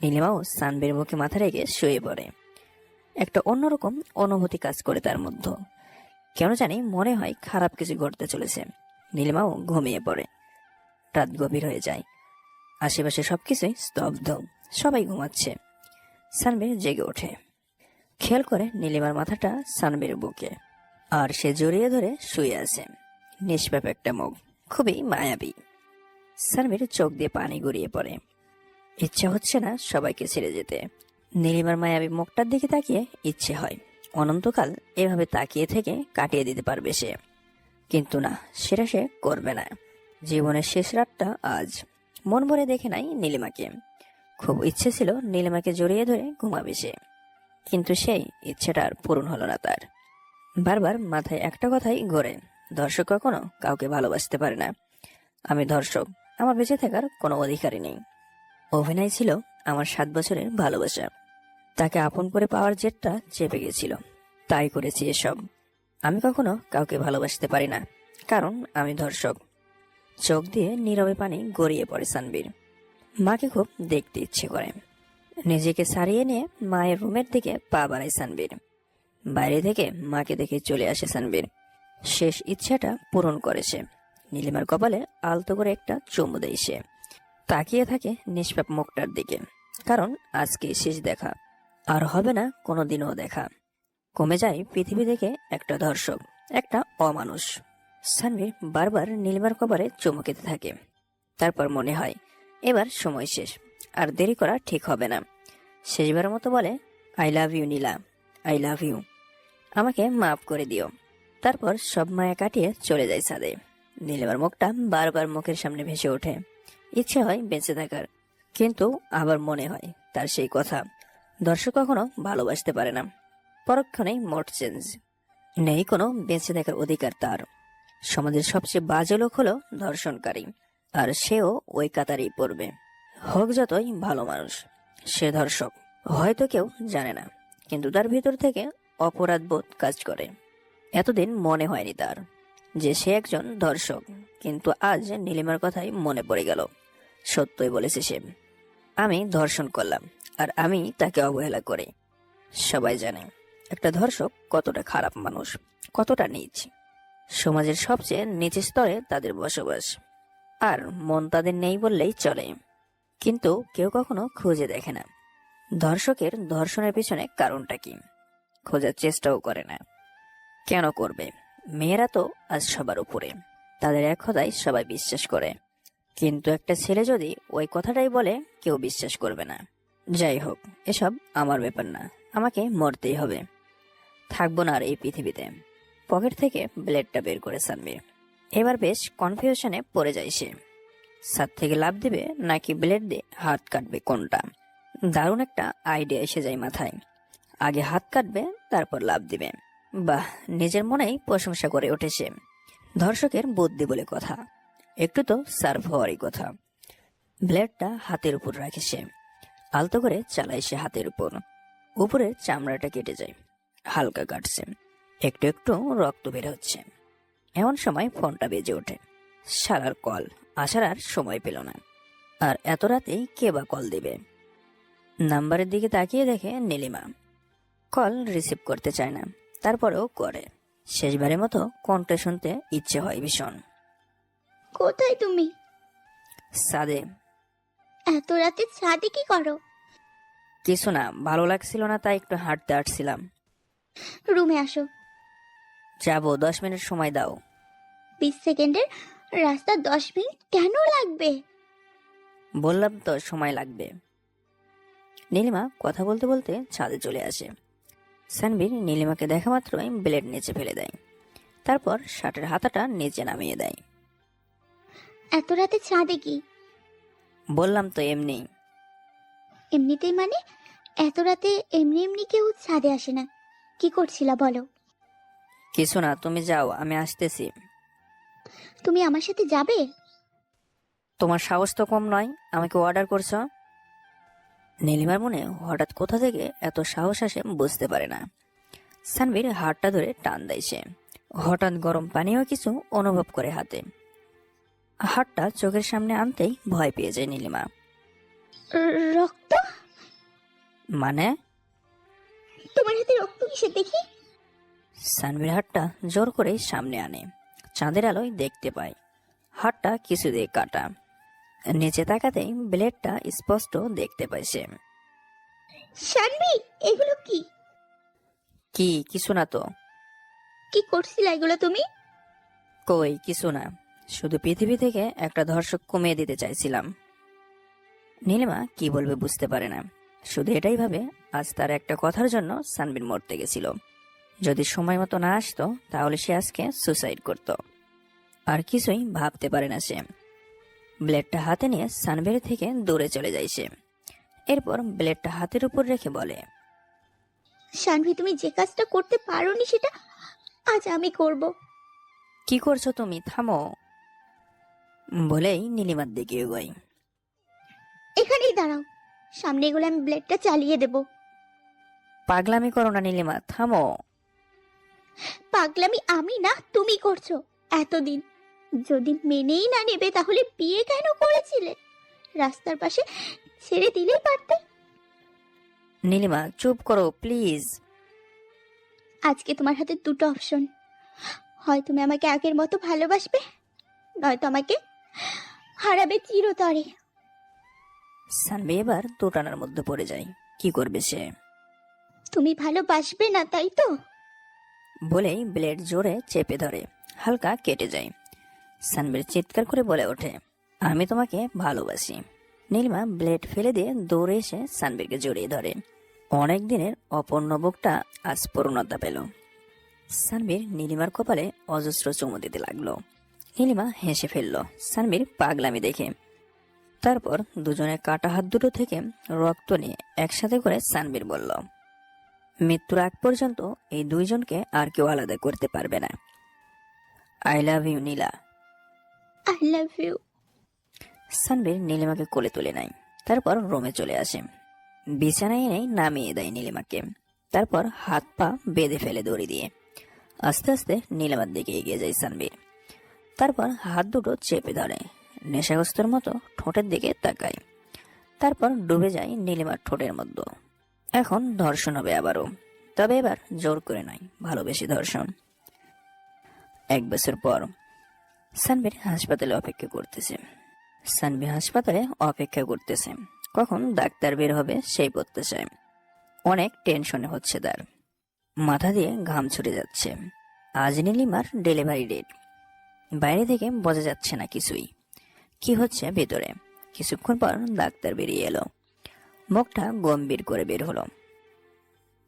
নীলিমাও সানবীর বুকে মাথা রেখে শুয়ে পড়ে। একটা অন্যরকম অনুভূতি কাজ করে তার মধ্যে। কেন জানি মনে হয় খারাপ কিছু ঘটতে চলেছে। নীলিমাও ঘুমিয়ে পড়ে। রাত গভীর হয়ে যায়। আশেপাশে সবকিছুই স্তব্ধ, সবাই ঘুমাচ্ছে। সানবীর জেগে ওঠে। খেয়াল করে নীলিমার মাথাটা সানবীর বুকে, আর সে জড়িয়ে ধরে শুয়ে আছে। নিষ্পাপ একটা মুখ, খুবই মায়াবী। সানবীর চোখ দিয়ে পানি গড়িয়ে পড়ে। ইচ্ছা হচ্ছে না সবাইকে ছেড়ে যেতে। নীলিমার মায়াবী মুখটার দিকে তাকিয়ে ইচ্ছে হয় অনন্তকাল এভাবে তাকিয়ে থেকে কাটিয়ে দিতে পারবে সে। কিন্তু না, সেটা সে করবে না। জীবনের শেষ রাতটা আজ। মন ভরে দেখে নাই নীলিমাকে। খুব ইচ্ছে ছিল নীলিমাকে জড়িয়ে ধরে ঘুমাবে সে, কিন্তু সেই ইচ্ছেটা আর পূরণ হলো না তার। বারবার মাথায় একটা কথাই ঘোরে, ধর্ষক কখনো কাউকে ভালোবাসতে পারে না। আমি ধর্ষক, আমার বেঁচে থাকার কোনো অধিকারই নেই। অভিনয় ছিল আমার 7 বছরের ভালোবাসা। তাকে আপন করে পাওয়ার জেদটা চেপে গেছিল, তাই করেছি এসব। আমি কখনো কাউকে ভালোবাসতে পারি না, কারণ আমি ধর্ষক। চোখ দিয়ে নীরবে পানি গড়িয়ে পড়ে সানবীর। মাকে খুব দেখতে ইচ্ছে করে। নিজেকে সারিয়ে নিয়ে মায়ের রুমের দিকে পা বাড়ায় সানবীর। বাইরে থেকে মাকে দেখে চলে আসে সানবীর। শেষ ইচ্ছাটা পূরণ করে সে। নীলিমার কপালে আলতো করে একটা চুমু দেয় সে। তাকিয়ে থাকে নিষ্পাপ মুখটার দিকে, কারণ আজকে শেষ দেখা, আর হবে না কোনোদিনও দেখা। কমে যায় পৃথিবী থেকে একটা ধর্ষক, একটা অমানুষ। সানভীর বারবার নীলিমার কপালে চুমু খেতে থাকে। তারপর মনে হয় এবার সময় শেষ, আর দেরি করা ঠিক হবে না। শেষবারের মতো বলে, I love you Nila, I love you, আমাকে মাফ করে দিও। তারপর সব মায়া কাটিয়ে চলে যায় ছাদে। নীলিমার মুখটা বারবার মুখের সামনে ভেসে ওঠে। ইচ্ছে হয় বেঁচে থাকার, কিন্তু আবার মনে হয় তার সেই কথা, দর্শক কখনো ভালোবাসতে পারে না। পরক্ষণেই মোড চেঞ্জ। নেই কোনো বেঁচে থাকার অধিকার তার। সমাজের সবচেয়ে বাজে লোক হলো ধর্ষণকারী, আর সেও ওই কাতারেই পড়বে। হোক যতই ভালো মানুষ, সে ধর্ষক। হয়তো কেউ জানে না, কিন্তু তার ভিতর থেকে অপরাধ বোধ কাজ করে। এতদিন মনে হয়নি তার, যে সে একজন ধর্ষক, কিন্তু আজ নীলিমার কথাই মনে পড়ে গেল। সত্যই বলেছে সে, আমি ধর্ষণ করলাম আর আমি তাকে অবহেলা করি। সবাই জানে একটা ধর্ষক কতটা খারাপ মানুষ, কতটা নীচ। সমাজের সবচেয়ে নিচের স্তরে তাদের বসবাস, আর মন তাদের নেই বললেই চলে। কিন্তু কেউ কখনো খুঁজে দেখে না ধর্ষকের ধর্ষণের পিছনে কারণটা কি, খোঁজার চেষ্টাও করে না। কেন করবে? মেয়েরা তো আজ সবার উপরে, তাদের এক কথায় সবাই বিশ্বাস করে। কিন্তু একটা ছেলে যদি ওই কথাটাই বলে, কেউ বিশ্বাস করবে না। যাই হোক, এসব আমার ব্যাপার না, আমাকে মরতেই হবে, থাকবো না আর এই পৃথিবীতে। পকেট থেকে ব্লেডটা বের করে সানবীর। এবার বেশ কনফিউশনে পড়ে যায় সে, ছাদ থেকে লাফ দিবে নাকি ব্লেড দিয়ে হাত কাটবে, কোনটা। দারুণ একটা আইডিয়া এসে যায় মাথায়। আগে হাত কাটবে, তারপর লাফ দিবে। বাহ, নিজের মনেই প্রশংসা করে ওঠে সে। ধর্ষকের বুদ্ধি বলে কথা, একটু তো সার্ভ হওয়ারই কথা। ব্লেডটা হাতের উপর রাখে সে, আলতো করে চালায় সে হাতের উপর। উপরের চামড়াটা কেটে যায়, হালকা কাটছে, একটু একটু রক্ত বের হচ্ছে। এমন সময় ফোনটা বেজে ওঠে। শালার কল আসার আর সময় পেল না। আর এত রাতেই কে বা কল দিবে? নাম্বারের দিকে তাকিয়ে দেখে নীলিমা। কল রিসিভ করতে চায় না, তারপরেও করে। শেষবারের মতো কণ্ঠ শুনতে ইচ্ছে হয় ভীষণ। কোথায় তুমি? সাদে। এত রাতে ছাদে কি করো? কিছু না, ভালো লাগছিল না তাই একটু হাঁটতে আসছিলাম। রুমে আসো। যাবো, 10 মিনিট সময় দাও। 20 সেকেন্ডের রাস্তা 10 মিনিট কেন লাগবে? বললাম তো সময় লাগবে। নীলিমা কথা বলতে বলতে ছাদে চলে আসে। সানবীর নীলিমাকে দেখা মাত্রই ব্লেড নিচে ফেলে দেয়, তারপর শার্টের হাতাটা নিচে নামিয়ে দেয়। এত রাতে ছাদে কি? বললাম তো এমনি। এমনিতেই মানে? এত রাতে এমনি এমনি কেউ ছাদে আসে না। কি করছিলা বলো? কিছু না, তুমি যাও, আমি আসতেছি। তুমি আমার সাথে যাবে? তোমার সাহস তো কম নয়, আমাকে অর্ডার করছো। নীলিমার মনে হঠাৎ কোথা থেকে এত সাহস আসে বুঝতে পারে না। সানবীর হাতটা ধরে টান দেয় সে। হঠাৎ গরম পানিও কিছু অনুভব করে হাতে। হাতটা চোখের সামনে আনতেই ভয় পেয়ে যায় নীলিমা। রক্ত? মানে? তোমার হাতে রক্ত কিসে দেখি? সানবীর হাতটা জোর করে সামনে আনে। চাঁদের আলোয় দেখতে পায় হাতটা কিছু দিয়ে কাটা। নিচে তাকাতেই ব্লেডটা স্পষ্ট দেখতে পায় সে। শানবি, এগুলো কি? কি? কিছু না তো। কি করছিলা এগুলো তুমি? কই কিছু না, শুধু পৃথিবী থেকে একটা ধর্ষক কমিয়ে দিতে চাইছিলাম। নীলিমা কি বলবে বুঝতে পারে না, শুধু এটাই ভাবে আজ তার একটা কথার জন্য সানবীর মরতে গেছিল। যদি সময় মতো না আসতো তাহলে সে আজকে সুসাইড করত। আর কিছুই ভাবতে পারে না সে। ব্লেডটা হাতে নিয়ে সানবীর থেকে দূরে চলে যায় সে। এরপর ব্লেডটা হাতের উপর রেখে বলে, শানভি, তুমি যে কাজটা করতে পারোনি সেটা আজ আমি করব। কি করছো তুমি? থামো। বলেই নীলিমার দিকে এগোয়। এখানেই দাঁড়াও, সামনে এগুলো আমি ব্লেডটা চালিয়ে দেব। পাগলামি করো না নীলিমা, থামো। পাগলামি আমি না, তুমি করছো এতদিন। যদি মেনেই না নেবে তাহলে বিয়ে কেন করেছিলে? রাস্তার পাশে ছেড়ে দিলেই পারতে। নীলিমা চুপ করো প্লিজ। আজকে তোমার হাতে দুটো অপশন, হয় তুমি আমাকে আগের মতো ভালোবাসবে, নয়তো আমাকে হারাবে চিরতরে। সানবি এবার দোটানার মধ্যে পড়ে যায়। কি করবে সে? তুমি ভালোবাসবে না তাই তো? বলেই ব্লেড জোরে চেপে ধরে, হালকা কেটে যায়। সানবীর চিৎকার করে বলে ওঠে, আমি তোমাকে ভালোবাসি। নীলিমা ব্লেড ফেলে দিয়ে দৌড়ে এসে সানবীরকে জড়িয়ে ধরে। অনেক দিনের অপূর্ণ বুকটা আজ পূর্ণতা পেল। সানবীর নীলিমার কপালে অজস্র চুমু দিতে লাগলো। নীলিমা হেসে ফেলল সানবীর পাগলামি দেখে। তারপর দুজনে কাটা হাত দুটো থেকে রক্ত নিয়ে একসাথে করে সানবীর বলল, মৃত্যুর আগ পর্যন্ত এই দুইজনকে আর কেউ আলাদা করতে পারবে না। I love you Nila. I love you. Sanbir নীলিমাকে কোলে তুলে নেয়, তারপর রুমে চলে আসে। বিছানায় এনে নামিয়ে দেয় নীলিমাকে, তারপর হাত পা বেঁধে ফেলে দড়ি দিয়ে। আস্তে আস্তে নীলিমার দিকে এগিয়ে যায় সানবীর। তারপর হাত দুটো চেপে ধরে, নেশাগ্রস্তর মতো ঠোঁটের দিকে তাকায়। তারপর ডুবে যায় নীলিমার ঠোঁটের মধ্যে। এখন ধর্ষণ হবে আবারও, তবে এবার জোর করে নয়, ভালোবেসে ধর্ষণ। 1 বছর পর সানভীর হাসপাতালে অপেক্ষা করতেছে। কখন ডাক্তার বের হবে সেই প্রত্যাশায়। অনেক টেনশনে হচ্ছে তার, মাথা দিয়ে ঘাম ছুটে যাচ্ছে। আজ নীলিমার ডেলিভারি ডেট। বাইরে থেকে বোঝা যাচ্ছে না কিছুই, কি হচ্ছে ভেতরে। কিছুক্ষণ পর ডাক্তার বেরিয়ে এলো, মুখটা গম্ভীর করে বের হলো।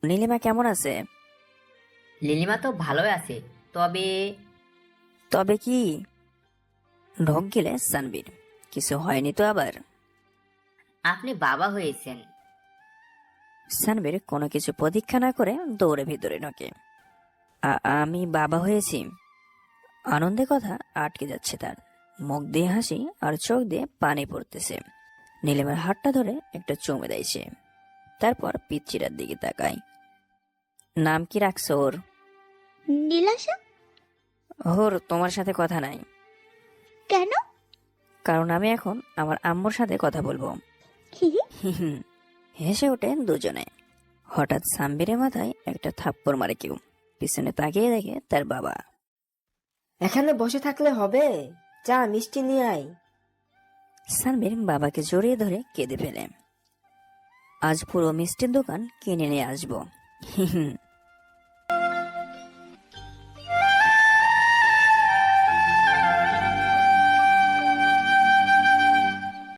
নীলিমা কেমন আছে? লিলিমা তো ভালোই আছে, তবে তবে কি? ঢোক গেলে সানবীর, কিছু হয়নি তো আবার? আপনি বাবা হয়েছেন। সানবীর কোনো কিছু প্রতীক্ষা না করে দৌড়ে ভিতরে ঢোকে। আমি বাবা হয়েছি। আনন্দে কথা আটকে যাচ্ছে তার, মুখ দিয়ে হাসি আর চোখ দিয়ে পানি পড়তেছে। নীলিমার হাতটা ধরে একটা চুমে দেয় সে, তারপর পিচ্চিটার দিকে তাকায়। নাম কি রাখছো ওর? নীলাশা। ওর তোমার সাথে কথা নাই, কেন? কারণ আমি এখন আমার আম্মুর সাথে কথা বলবো। হুম। হেসে ওঠে দুজনে। হঠাৎ সাম্বিরের মাথায় একটা থাপ্পড় মারে কেউ। পিছনে তাকিয়ে দেখে তার বাবা। এখানে বসে থাকলে হবে, চা মিষ্টি নিয়ে আয়। সানবীর বাবাকে জড়িয়ে ধরে কেঁদে ফেলে। আজ পুরো মিষ্টির দোকান কিনে নিয়ে আসবো।